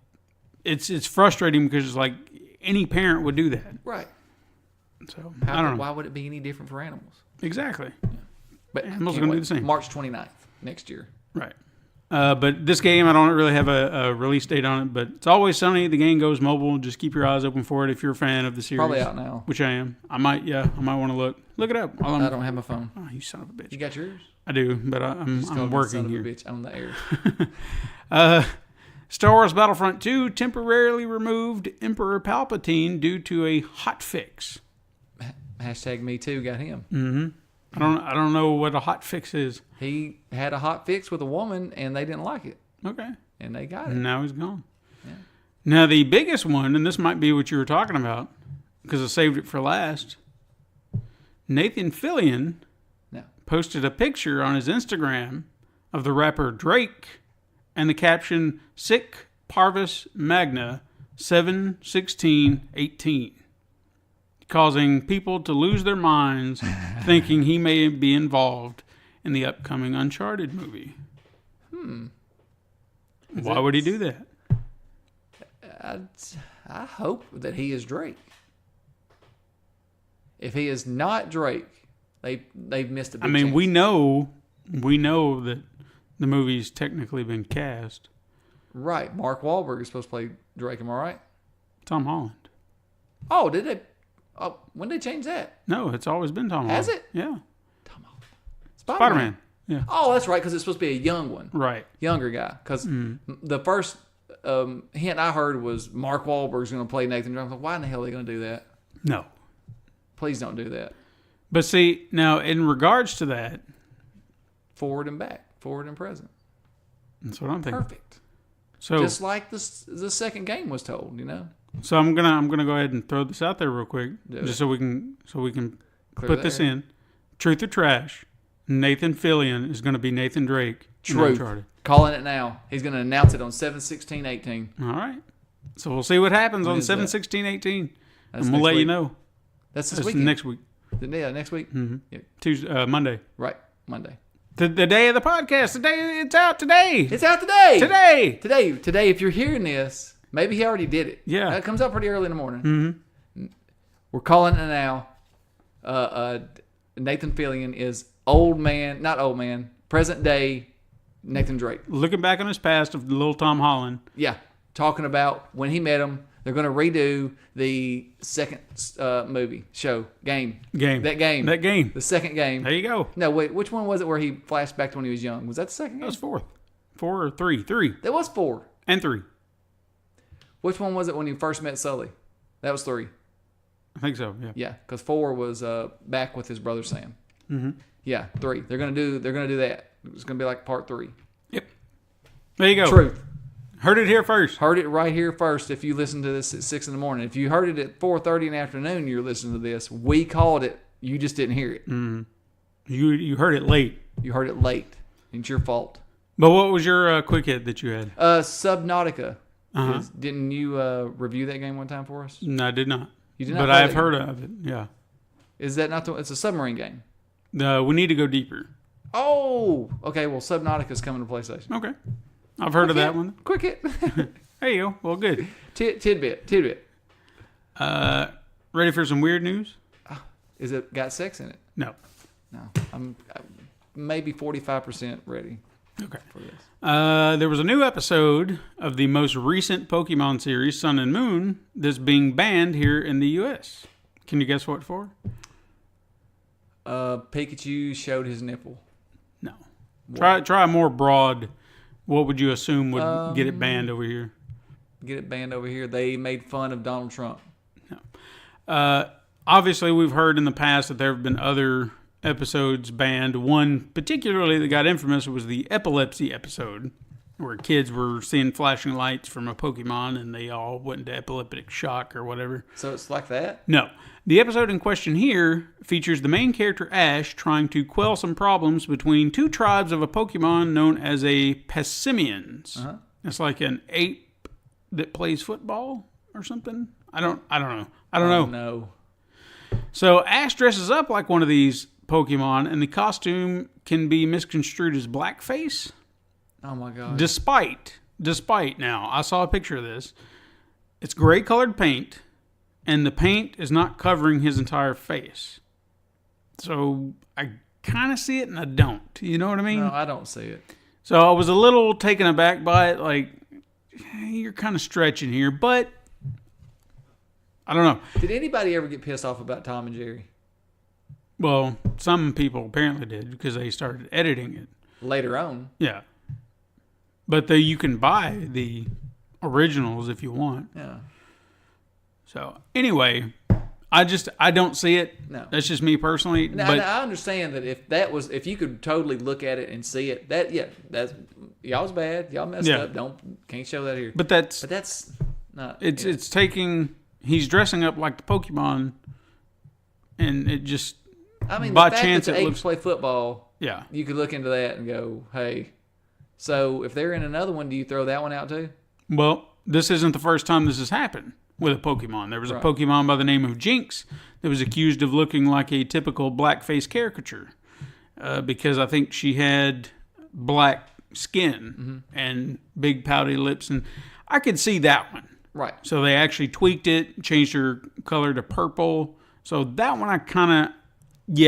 it's frustrating because it's like any parent would do that. Right. So, I don't know. Why would it be any different for animals? Exactly. Yeah. But animals are going to do the same. March 29th next year. Right. But this game, I don't really have a release date on it, but it's Always Sunny. The game goes mobile. Just keep your eyes open for it if you're a fan of the series. Probably out now. Which I am. I might want to look. Look it up. I don't have my phone. Oh, you son of a bitch. You got yours? I do, but I'm working here. Son of a bitch on the air. Star Wars Battlefront 2 temporarily removed Emperor Palpatine due to a hot fix. Hashtag me too got him. Mm-hmm. I don't know what a hot fix is. He had a hot fix with a woman, and they didn't like it. Okay. And they got it. And now he's gone. Yeah. Now, the biggest one, and this might be what you were talking about, because I saved it for last, Nathan Fillion posted a picture on his Instagram of the rapper Drake and the caption, Sic Parvis Magna 7/16/18. Causing people to lose their minds thinking he may be involved in the upcoming Uncharted movie. Why would he do that? I hope that he is Drake. If he is not Drake, they've missed a big chance. we know that the movie's technically been cast. Right. Mark Wahlberg is supposed to play Drake, am I right? Tom Holland. Oh, did they? Oh, when did they change that? No, it's always been Tom Holland. Has it? Yeah. Tom Holland. Spider-Man. Yeah. Oh, that's right, because it's supposed to be a young one. Right. Younger guy. Because the first hint I heard was Mark Wahlberg's going to play Nathan Drake. I was like, why in the hell are they going to do that? No. Please don't do that. But see, now in regards to that. Forward and back. Forward and present. That's what I'm thinking. Perfect. So just like the second game was told, So I'm gonna go ahead and throw this out there real quick, just so we can put this in. Truth or trash? Nathan Fillion is going to be Nathan Drake. Truth. Calling it now. He's going to announce it on 7/16/18. All right. So we'll see what happens on 7/16/18, and we'll let you know. That's this weekend. Next week. Yeah, next week. Mm-hmm. Yeah. Tuesday, Monday. Right, Monday. The day of the podcast. It's out today. It's out today. Today. If you're hearing this, maybe he already did it. Yeah. It comes out pretty early in the morning. Mm-hmm. We're calling it now. Nathan Fillion is present day Nathan Drake. Looking back on his past of little Tom Holland. Yeah. Talking about when he met him. They're going to redo the second game. That game. The second game. There you go. No, wait. Which one was it where he flashed back to when he was young? Was that the second game? That was 4. 4 or 3? 3. That was 4. And 3. Which one was it when you first met Sully? That was 3. I think so, yeah. Yeah, because 4 was back with his brother Sam. Mm-hmm. Yeah, 3. They're gonna do that. It's gonna be like part 3. Yep. There you go. Truth. Heard it here first. Heard it right here first. If you listen to this at 6 in the morning, if you heard it at 4:30 in the afternoon, you're listening to this. We called it. You just didn't hear it. Mm. You heard it late. You heard it late. It's your fault. But what was your quick hit that you had? Subnautica. Uh-huh. Didn't you review that game one time for us? No, I did not. You did not. But I've heard of it. Yeah. Is that not it's a submarine game? We need to go deeper. Oh, okay. Well, Subnautica's coming to PlayStation. Okay. I've heard of that one. Quick hit. There you go. Well, good. Tidbit. Ready for some weird news? Is it got sex in it? No. I'm maybe 45% ready. Okay. For this. There was a new episode of the most recent Pokemon series, Sun and Moon, that's being banned here in the U.S. Can you guess what for? Pikachu showed his nipple. No. Try a more broad. What would you assume would get it banned over here? Get it banned over here. They made fun of Donald Trump. No. Obviously, we've heard in the past that there have been other episodes banned. One particularly that got infamous was the epilepsy episode, where kids were seeing flashing lights from a Pokemon and they all went into epileptic shock or whatever. So it's like that? No. The episode in question here features the main character Ash trying to quell some problems between two tribes of a Pokemon known as a Passimians. Uh-huh. It's like an ape that plays football or something. I don't know. No. So Ash dresses up like one of these Pokemon, and the costume can be misconstrued as blackface. Oh my god. Despite now, I saw a picture of this. It's gray colored paint, and the paint is not covering his entire face. So I kind of see it and I don't. You know what I mean? No, I don't see it. So I was a little taken aback by it. Like, you're kind of stretching here, but I don't know. Did anybody ever get pissed off about Tom and Jerry? Well, some people apparently did because they started editing it. Later on. Yeah. But you can buy the originals if you want. Yeah. So, anyway, I don't see it. No. That's just me personally. Now, but I understand that if you could totally look at it and see it, that's y'all's bad. Y'all messed up. Can't show that here. But that's not. It's taking. He's dressing up like the Pokemon, and it just. I mean, by the fact chance that the it apes looks. play football. Yeah. You could look into that and go, hey. So if they're in another one, do you throw that one out too? Well, this isn't the first time this has happened with a Pokemon. There was a Right. Pokemon by the name of Jinx that was accused of looking like a typical blackface caricature because I think she had black skin and big pouty lips, and I could see that one. Right. So they actually tweaked it, changed her color to purple. So that one I kind of, I could see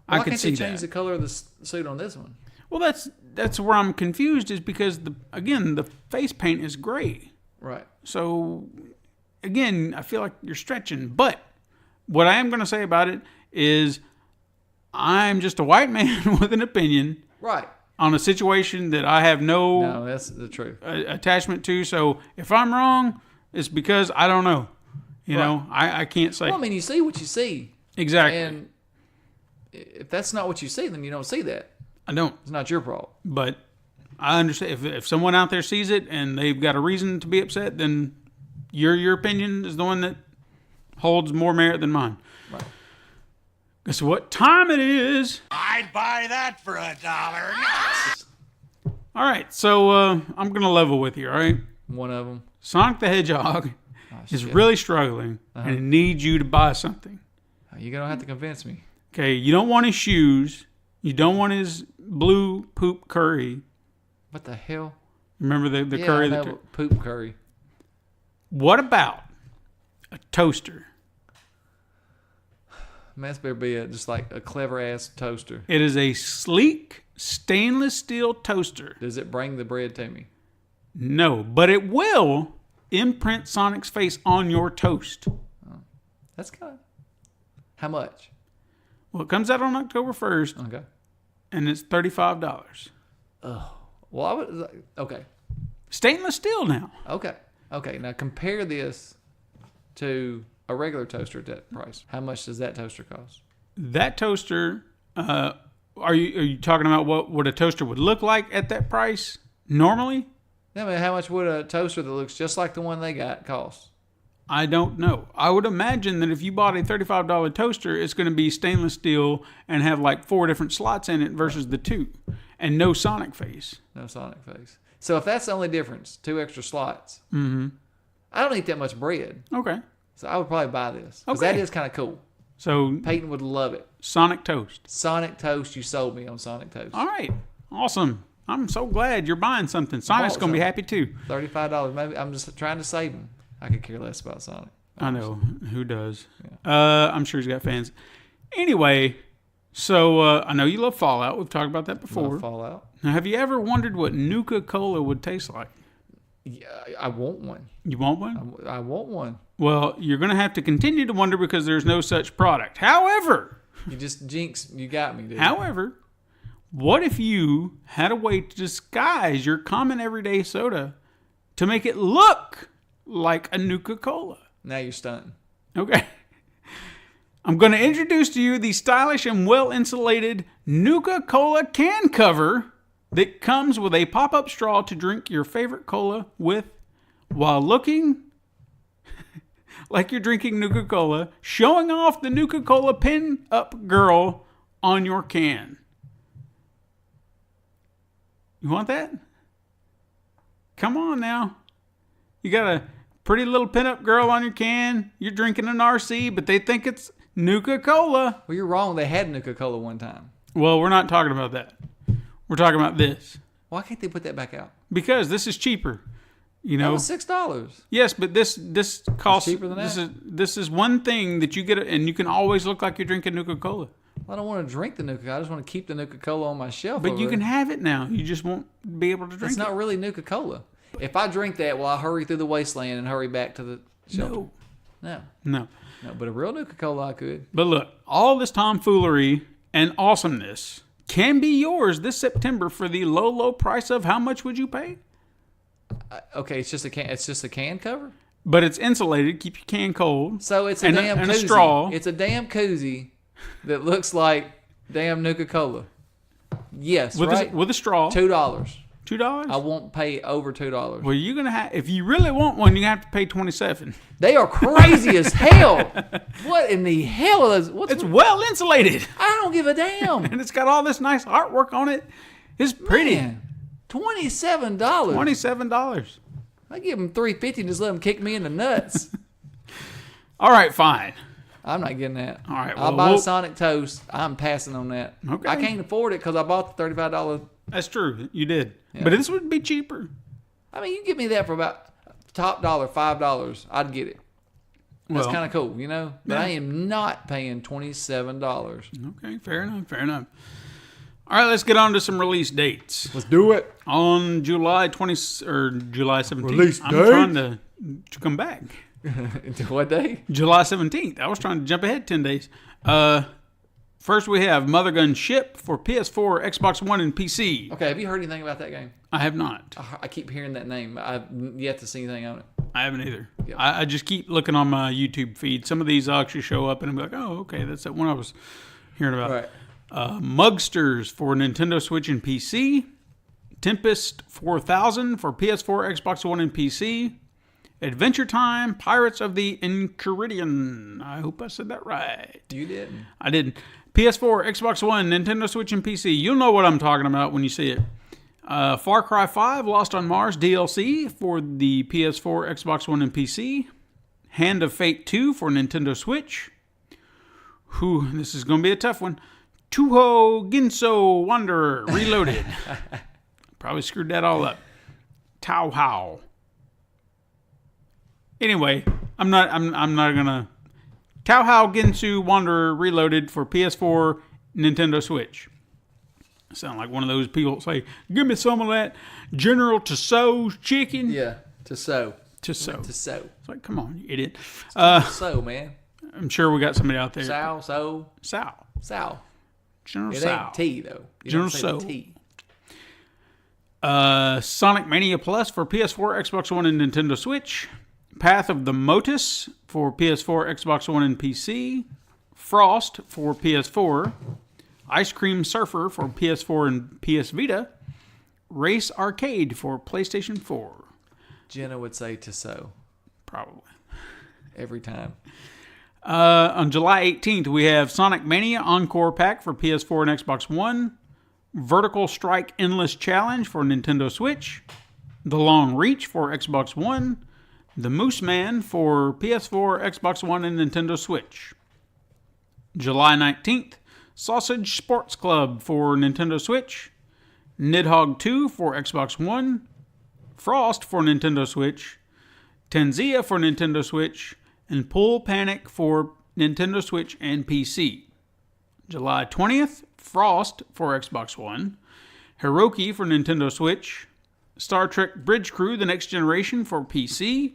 Why can't they change that. the color of the suit on this one? Well, that's where I'm confused is because the face paint is gray. Right. So again, I feel like you're stretching. But what I am going to say about it is I'm just a white man with an opinion Right. on a situation that I have No, that's the truth. attachment to. So if I'm wrong, it's because I don't know. You know, I can't say. Well, I mean, you see what you see. Exactly. And if that's not what you see, then you don't see that. I don't. It's not your problem. But I understand if someone out there sees it and they've got a reason to be upset, then your opinion is the one that holds more merit than mine. Right. Guess what time it is? I'd buy that for $1. All right, so I'm going to level with you, all right? One of them. Sonic the Hedgehog is shit. really struggling and needs you to buy something. You're going to have to convince me. Okay, you don't want his shoes. You don't want his blue poop curry. What the hell? Remember the Yeah, curry? I know, poop curry. What about a toaster? Man, this better be just like a clever ass toaster. It is a sleek stainless steel toaster. Does it bring the bread to me? No, but it will imprint Sonic's face on your toast. That's good. How much? Well, it comes out on October 1st, Okay. and it's $35. Well, I would. Okay. Stainless steel now. Okay. Now compare this to a regular toaster at that price. How much does that toaster cost? That toaster, are you talking about what a toaster would look like at that price normally? I mean, how much would a toaster that looks just like the one they got cost? I don't know. I would imagine that if you bought a $35 toaster, it's going to be stainless steel and have like 4 different slots in it versus the 2, and no Sonic face. No Sonic face. So if that's the only difference, 2 extra slots. Mm-hmm. I don't eat that much bread, Okay. so I would probably buy this because Okay. that is kind of cool. So Peyton would love it. Sonic toast. Sonic toast. You sold me on Sonic toast. All right. Awesome. I'm so glad you're buying something. Sonic's Bought going to be something. happy too. $35. Maybe I'm just trying to save him. I could care less about Sonic. I know. Who does? I'm sure he's got fans. Anyway, So I know you love Fallout. We've talked about that before. Love Fallout. Now, have you ever wondered what Nuka-Cola would taste like? Yeah, I want one. You want one? I want one. Well, you're going to have to continue to wonder because there's no such product. However, You just jinx. You got me, dude. However, what if you had a way to disguise your common everyday soda to make it look like a Nuka-Cola? Now you're stunting. Okay. I'm going to introduce to you the stylish and well-insulated Nuka-Cola can cover that comes with a pop-up straw to drink your favorite cola with while looking like you're drinking Nuka-Cola, showing off the Nuka-Cola pin-up girl on your can. You want that? Come on now. You got a pretty little pin-up girl on your can. You're drinking an RC, but they think it's Nuka-Cola. Well, you're wrong. They had Nuka-Cola one time. Well, we're not talking about that. We're talking about this. Why can't they put that back out? Because this is cheaper. You know, That was $6. yes, but this costs cheaper than that? This is one thing that you get, and you can always look like you're drinking Nuka-Cola. I don't want to drink the Nuka-Cola. I just want to keep the Nuka-Cola on my shelf. But over you can there. have it now. You just won't be able to drink It's it. not really Nuka-Cola. If I drink that, will I hurry through the wasteland and hurry back to the shelter? No, No. no. But a real Nuka-Cola I could. But look, all this tomfoolery and awesomeness can be yours this September for the low, low price of how much would you pay? Okay, it's just a can. It's just a can cover. But it's insulated, keep your can cold. So it's a And damn and a koozie. straw. It's a damn koozie that looks like damn Nuka-Cola. Yes, With right. with a straw. $2. $2? I won't pay over $2. Well, you're gonna have, if you really want one, you have to pay $27. They are crazy as hell. What in the hell is? What's? It's well insulated, I don't give a damn. and it's got all this nice artwork on it. It's pretty. Man, $27. $27. I give them $3.50 and just let them kick me in the nuts. All right, fine. I'm not getting that. All right, I'll well, buy we'll- the Sonic Toast. I'm passing on that. Okay. I can't afford it because I bought the $35. That's true. You did, Yeah. but this would be cheaper. I mean, you give me that for about top dollar, $5. I'd get it. That's Well, kind of cool, you know? But yeah. I am not paying $27. Okay, fair enough. Fair enough. All right, let's get on to some release dates. Let's do it. On July 20 or July 17th. Release I'm date? trying to come back. What day? July 17th. I was trying to jump ahead 10 days. First, we have Mother Gun Ship for PS4, Xbox One, and PC. Okay, have you heard anything about that game? I have not. I keep hearing that name. I've yet to see anything on it. I haven't either. Yep. I just keep looking on my YouTube feed. Some of these actually show up, and I'm like, oh, okay, that's that one I was hearing about. All right. Mugsters for Nintendo Switch and PC. Tempest 4000 for PS4, Xbox One, and PC. Adventure Time, Pirates of the Enchiridion. I hope I said that right. You didn't. I didn't. PS4, Xbox One, Nintendo Switch, and PC. You'll know what I'm talking about when you see it. Far Cry 5, Lost on Mars DLC for the PS4, Xbox One, and PC. Hand of Fate 2 for Nintendo Switch. This is going to be a tough one. Touhou Ginso Wanderer Reloaded. Probably screwed that all up. Tao Hao. Anyway, I'm not gonna. Tao Hao Ginsu Wanderer Reloaded for PS4, Nintendo Switch. I sound like one of those people that say, "Give me some of that General Tussauds chicken." Yeah, to sew. Tussauds. To sew. It's like, come on, you idiot. So, man. I'm sure we got somebody out there. Sow, so, Sal. sow. General It Sal. ain't T, though. You General don't say the Sow. T. Sonic Mania Plus for PS4, Xbox One, and Nintendo Switch. Path of the Motus for PS4, Xbox One, and PC. Frost for PS4. Ice Cream Surfer for PS4 and PS Vita. Race Arcade for PlayStation 4. Jenna would say to sew Probably. every time. On July 18th, we have Sonic Mania Encore Pack for PS4 and Xbox One. Vertical Strike Endless Challenge for Nintendo Switch. The Long Reach for Xbox One. The Moose Man for PS4, Xbox One, and Nintendo Switch. July 19th, Sausage Sports Club for Nintendo Switch. Nidhogg 2 for Xbox One. Frost for Nintendo Switch. Tanzia for Nintendo Switch. And Pool Panic for Nintendo Switch and PC. July 20th, Frost for Xbox One, Hiroki for Nintendo Switch, Star Trek Bridge Crew The Next Generation for PC,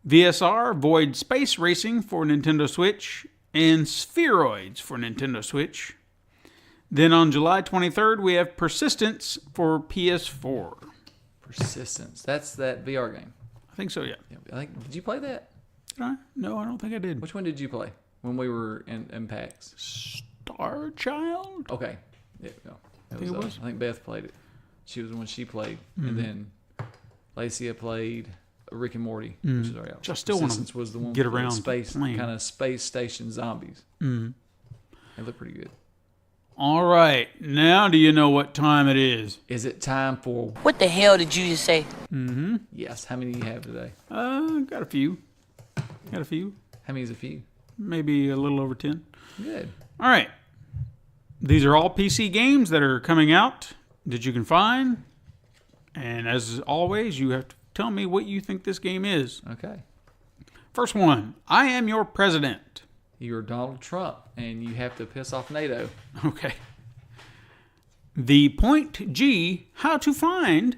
VSR Void Space Racing for Nintendo Switch, and Spheroids for Nintendo Switch. Then on July 23rd, we have Persistence for PS4. Persistence. That's that VR game. I think so, yeah. Did you play that? Did I? No, I don't think I did. Which one did you play when we were in PAX? Star Child? Okay. Yeah, no. I think it was. I think Beth played it. She was the one she played. And then Lacey played Rick and Morty, which is already out. Which I still want to was the one get with the around space, playing. kind of space station zombies. They look pretty good. All right. Now do you know what time it is? Is it time for... What the hell did you just say? Yes. How many do you have today? Got a few. Got a few. How many is a few? Maybe a little over 10. Good. All right. These are all PC games that are coming out that you can find. And as always, you have to tell me what you think this game is. Okay. First one. I Am Your President. You're Donald Trump, and you have to piss off NATO. Okay. The Point G. How to Find.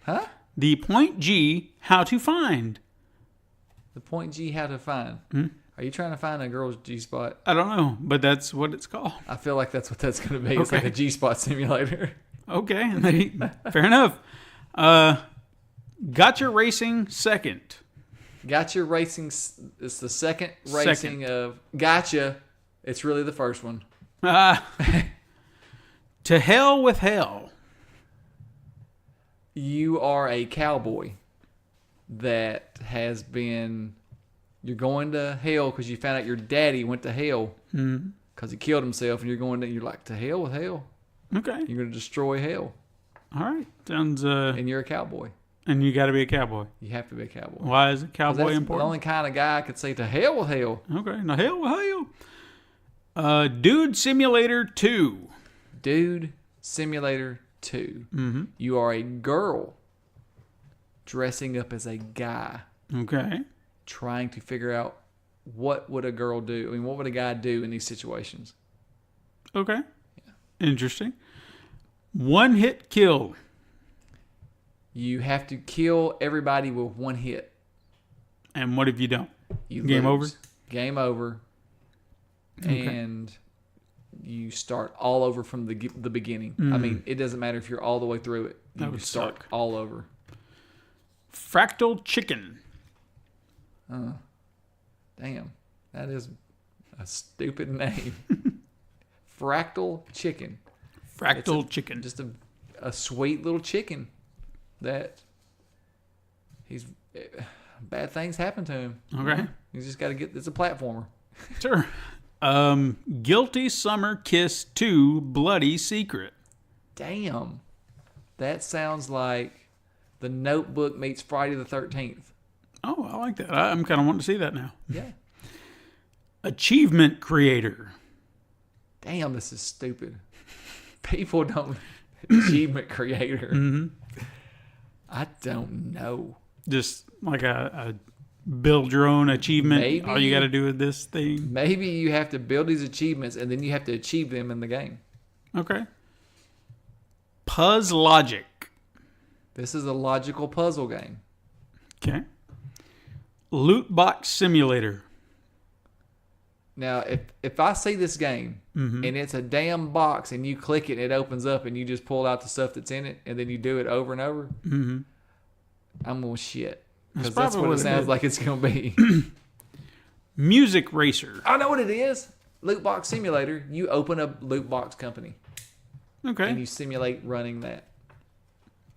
Huh? The Point G. How to Find. The Point G. How to find. Are you trying to find a girl's G-spot? I don't know, but that's what it's called. I feel like that's what that's going to be. It's like a G-spot simulator. Okay, fair enough. Gotcha Racing second. Gotcha Racing. It's the second racing of Gotcha. It's really the first one. To Hell with Hell. You are a cowboy that has been... You're going to hell because you found out your daddy went to hell because he killed himself, and you're like, to hell with hell. Okay. You're going to destroy hell. All right. Sounds. And you're a cowboy. And you got to be a cowboy. You have to be a cowboy. Why is a cowboy that's important? the only kind of guy I could say to hell with hell. Okay. Now hell with hell. Dude Simulator 2. Dude Simulator 2. You are a girl dressing up as a guy. Okay. Trying to figure out what would a girl do. I mean, what would a guy do in these situations? Okay. Yeah. Interesting. One Hit Kill. You have to kill everybody with one hit. And what if you don't? You Game over? Game over. Okay. And you start all over from the beginning. I mean, it doesn't matter if you're all the way through it. You can start all over. Fractal Chicken. Damn. That is a stupid name. Fractal Chicken. Fractal Chicken. Just a sweet little chicken that bad things happen to him. Okay. You just got to it's a platformer. Sure. Guilty Summer Kiss 2 Bloody Secret. Damn. That sounds like The Notebook meets Friday the 13th. Oh, I like that. I'm kind of wanting to see that now. Yeah. Achievement Creator. Damn, this is stupid. People don't... Achievement Creator. I don't know. Just like a build your own achievement. Maybe, all you got to do with this thing. Maybe you have to build these achievements and then you have to achieve them in the game. Okay. Puzz Logic. This is a logical puzzle game. Okay. Loot Box Simulator. Now, if I see this game and it's a damn box and you click it and it opens up and you just pull out the stuff that's in it and then you do it over and over, I'm going to shit. Because that's what it sounds like it's going to be. Music Racer. I know what it is. Loot Box Simulator. You open a loot box company. Okay. And you simulate running that.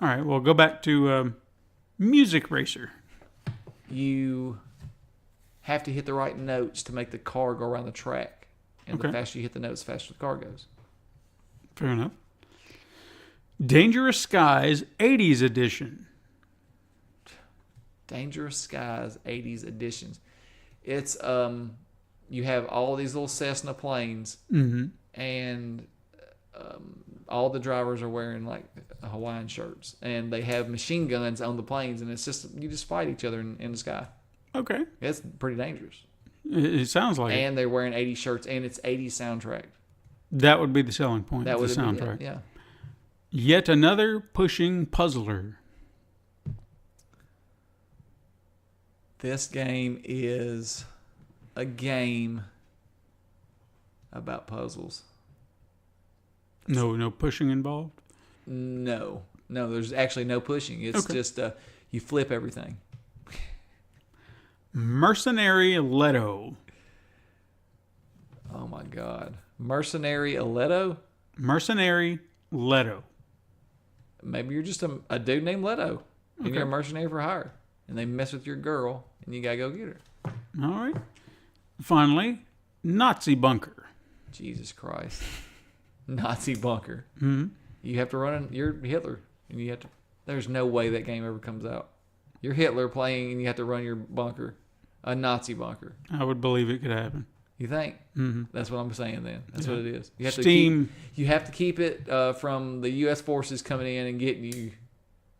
All right. Well, go back to Music Racer. You have to hit the right notes to make the car go around the track. And the faster you hit the notes, the faster the car goes. Fair enough. Dangerous Skies 80s Edition. Dangerous Skies 80s Editions. It's you have all these little Cessna planes and all the drivers are wearing like Hawaiian shirts and they have machine guns on the planes and it's just you just fight each other in the sky. Okay. It's pretty dangerous. It sounds like it. And they're wearing 80s shirts, and it's 80s soundtrack. That would be the selling point. That of would the be soundtrack. it, yeah. Yet another pushing puzzler. This game is a game about puzzles. No pushing involved? No, there's actually no pushing. It's just you flip everything. Mercenary Leto. Oh my God. Mercenary Leto? Mercenary Leto. Maybe you're just a dude named Leto, and you're a mercenary for hire, and they mess with your girl, and you gotta go get her. All right. Finally, Nazi Bunker. Jesus Christ. Nazi bunker. Mm-hmm. You have to run, you're Hitler, and you have to, there's no way that game ever comes out. You're Hitler playing, and you have to run your bunker. A Nazi bunker. I would believe it could happen. You think? Mm-hmm. That's what I'm saying then. That's what it is. You have Steam. You have to keep it from the U.S. forces coming in and getting you,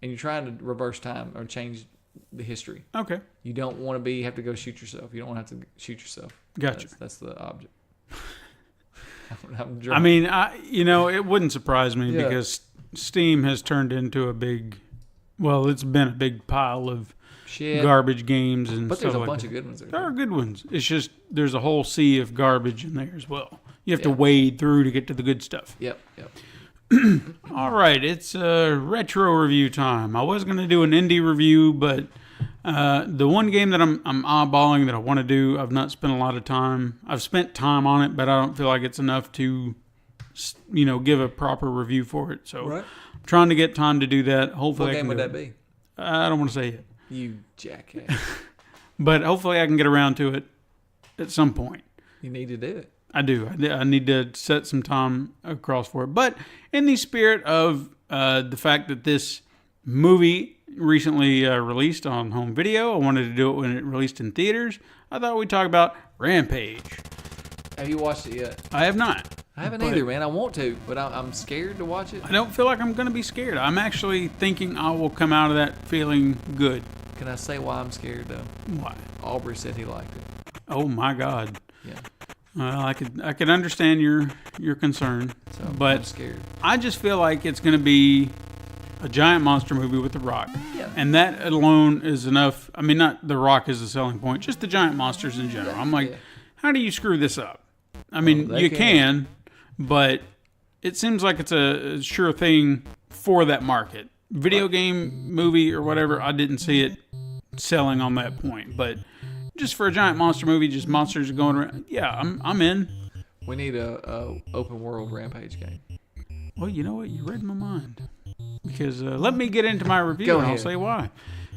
and you're trying to reverse time or change the history. Okay. You don't want to have to go shoot yourself. You don't want to have to shoot yourself. Gotcha. That's the object. I mean, it wouldn't surprise me because Steam has turned into it's been a big pile of garbage games and but stuff there's a like bunch that. of good ones there. There are good ones. It's just there's a whole sea of garbage in there as well. You have to wade through to get to the good stuff. Yep. All right, it's retro review time. I was going to do an indie review, but the one game that I'm eyeballing that I want to do, I've not spent a lot of time. I've spent time on it, but I don't feel like it's enough to, give a proper review for it. So I'm trying to get time to do that. Hopefully, What game would that be? I don't want to say it. You jackass. But hopefully I can get around to it at some point. You need to do it. I do. I need to set some time across for it. But in the spirit of the fact that this movie recently released on home video, I wanted to do it when it released in theaters. I thought we'd talk about Rampage. Have you watched it yet? I have not. I haven't either, man. I want to, but I'm scared to watch it. I don't feel like I'm going to be scared. I'm actually thinking I will come out of that feeling good. Can I say why I'm scared, though? Why? Aubrey said he liked it. Oh, my God. Yeah. Well, I could understand your concern, So but I'm scared. I just feel like it's going to be a giant monster movie with The Rock. Yeah. And that alone is enough. I mean, not The Rock is the selling point, just the giant monsters in general. I'm like, how do you screw this up? I mean, you can, but it seems like it's a sure thing for that market. Video game, movie, or whatever, I didn't see it selling on that point. But just for a giant monster movie, just monsters going around, yeah, I'm in. We need a open world Rampage game. Well, you know what? You read my mind. Because let me get into my review Go and I'll ahead. say why.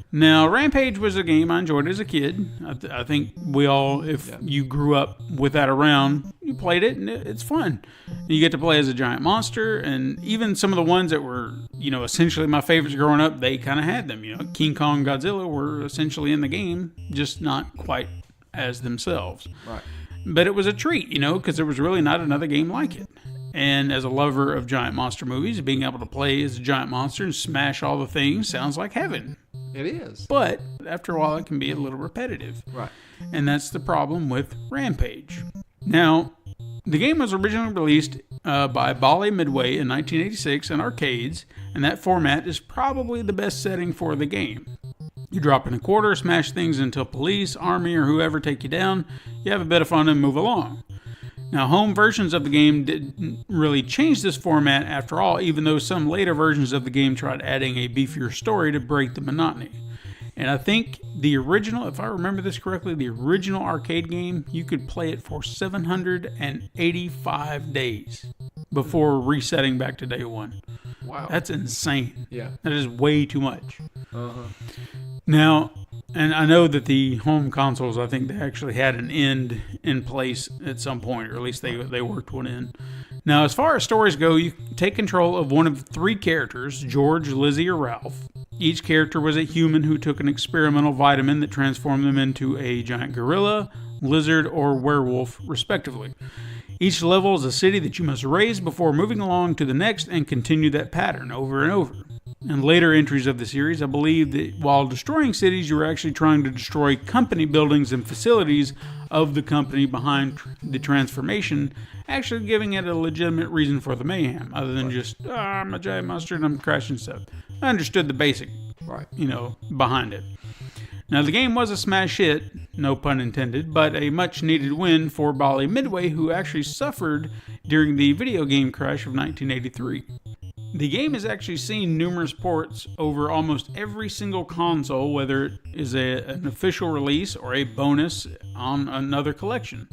Now, Rampage was a game I enjoyed as a kid. I think we all, if you grew up with that around, you played it and it's fun. You get to play as a giant monster, and even some of the ones that were, essentially my favorites growing up, they kind of had them. King Kong, Godzilla were essentially in the game, just not quite as themselves. Right. But it was a treat, because there was really not another game like it. And as a lover of giant monster movies, being able to play as a giant monster and smash all the things sounds like heaven. It is. But after a while, it can be a little repetitive. Right. And that's the problem with Rampage. Now, the game was originally released by Bally Midway in 1986 in arcades, and that format is probably the best setting for the game. You drop in a quarter, smash things until police, army, or whoever take you down. You have a bit of fun and move along. Now, home versions of the game didn't really change this format after all, even though some later versions of the game tried adding a beefier story to break the monotony. And I think the original, if I remember this correctly, the original arcade game, you could play it for 785 days before resetting back to day one. Wow. That's insane. Yeah. That is way too much. Uh-huh. Now, and I know that the home consoles, I think they actually had an end in place at some point, or at least they worked one in. Now, as far as stories go, you take control of one of three characters, George, Lizzie, or Ralph. Each character was a human who took an experimental vitamin that transformed them into a giant gorilla, lizard, or werewolf, respectively. Each level is a city that you must raise before moving along to the next and continue that pattern over and over. In later entries of the series, I believe that while destroying cities, you were actually trying to destroy company buildings and facilities of the company behind the transformation, actually giving it a legitimate reason for the mayhem, other than just, I'm a giant monster and I'm crashing stuff. I understood the basic, behind it. Now, the game was a smash hit, no pun intended, but a much-needed win for Bally Midway, who actually suffered during the video game crash of 1983. The game has actually seen numerous ports over almost every single console, whether it is an official release or a bonus on another collection.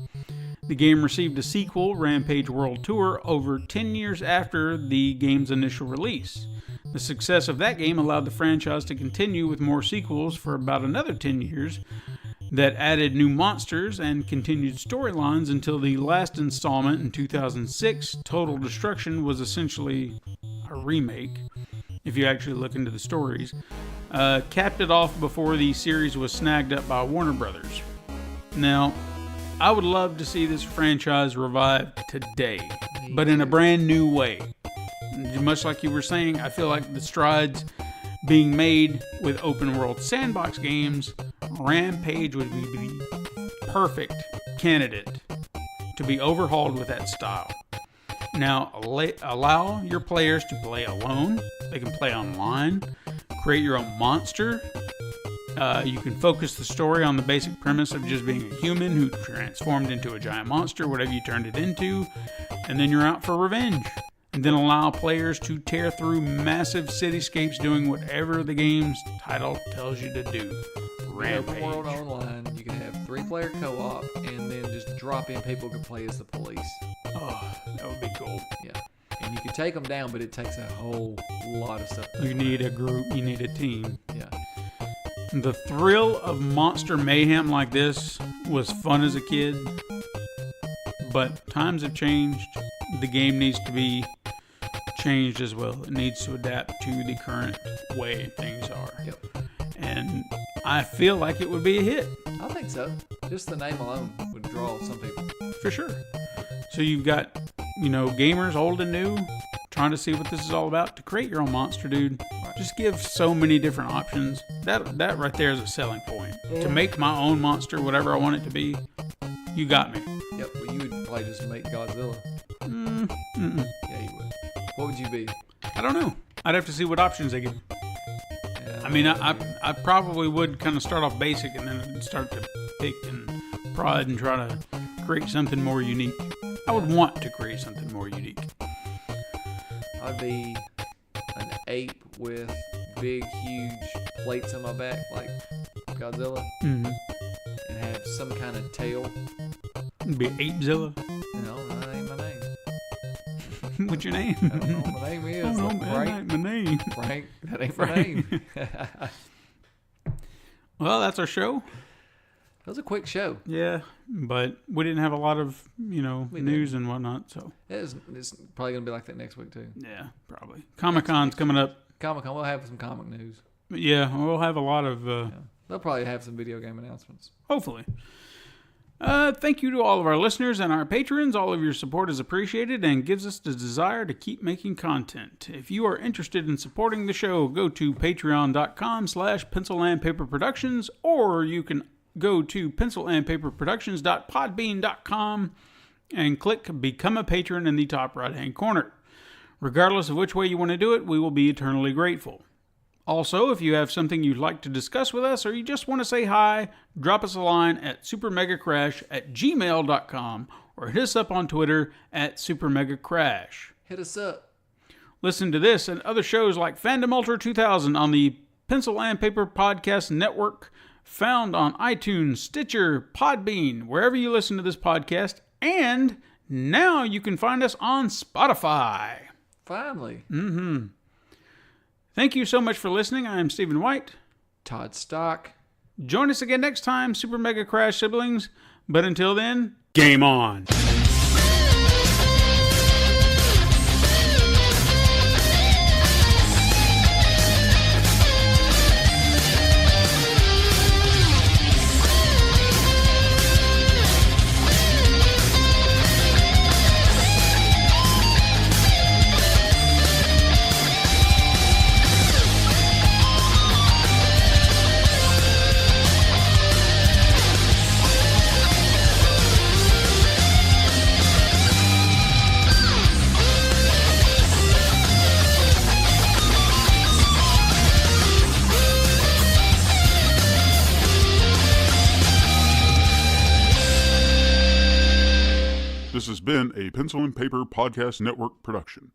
The game received a sequel, Rampage World Tour, over 10 years after the game's initial release. The success of that game allowed the franchise to continue with more sequels for about another 10 years that added new monsters and continued storylines until the last installment in 2006, Total Destruction, was essentially a remake, if you actually look into the stories, capped it off before the series was snagged up by Warner Brothers. Now, I would love to see this franchise revived today, but in a brand new way. Much like you were saying, I feel like the strides being made with open world sandbox games, Rampage would be the perfect candidate to be overhauled with that style. Now, allow your players to play alone. They can play online. Create your own monster. You can focus the story on the basic premise of just being a human who transformed into a giant monster, whatever you turned it into, and then you're out for revenge. And then allow players to tear through massive cityscapes doing whatever the game's title tells you to do. Rampage. Open world online, you can have 3-player co-op, and then just drop in people who can play as the police. Oh, that would be cool. Yeah. And you can take them down, but it takes a whole lot of stuff. You need a group, you need a team. Yeah. The thrill of monster mayhem like this was fun as a kid, but times have changed. The game needs to be changed as well. It needs to adapt to the current way things are. Yep. And I feel like it would be a hit. I think so. Just the name alone would draw some people. For sure. So you've got, gamers old and new trying to see what this is all about. To create your own monster, dude. Right. Just give so many different options. That right there is a selling point. Yeah. To make my own monster, whatever I want it to be, you got me. Yep, well, you would probably just make Godzilla. Yeah, you would. What would you be? I don't know. I'd have to see what options they give. Yeah, I mean, I probably would kind of start off basic and then start to pick and prod and try to create something more unique. I would want to create something more unique. I'd be an ape with big, huge plates on my back, like Godzilla, and have some kind of tail. It'd be Apezilla. No, that ain't my name. What's your name? I don't know what my name is. I don't know, Frank. That ain't my name. Frank, that ain't my name. Well, that's our show. That was a quick show. Yeah, but we didn't have a lot of, news and whatnot, so. It's probably going to be like that next week, too. Yeah, probably. Comic-Con's coming up. Comic-Con, we'll have some comic news. Yeah, we'll have a lot of... They'll probably have some video game announcements. Hopefully. Thank you to all of our listeners and our patrons. All of your support is appreciated and gives us the desire to keep making content. If you are interested in supporting the show, go to patreon.com/pencilandpaperproductions, or you can go to pencilandpaperproductions.podbean.com and click Become a Patron in the top right-hand corner. Regardless of which way you want to do it, we will be eternally grateful. Also, if you have something you'd like to discuss with us or you just want to say hi, drop us a line at supermegacrash@gmail.com or hit us up on Twitter at supermegacrash. Hit us up. Listen to this and other shows like Fandom Ultra 2000 on the Pencil and Paper Podcast Network, found on iTunes, Stitcher, Podbean, wherever you listen to this podcast, and now you can find us on Spotify. Finally. Thank you so much for listening. I am Stephen White. Todd Stock. Join us again next time, Super Mega Crash siblings. But until then, game on. been a Pencil and Paper Podcast Network production.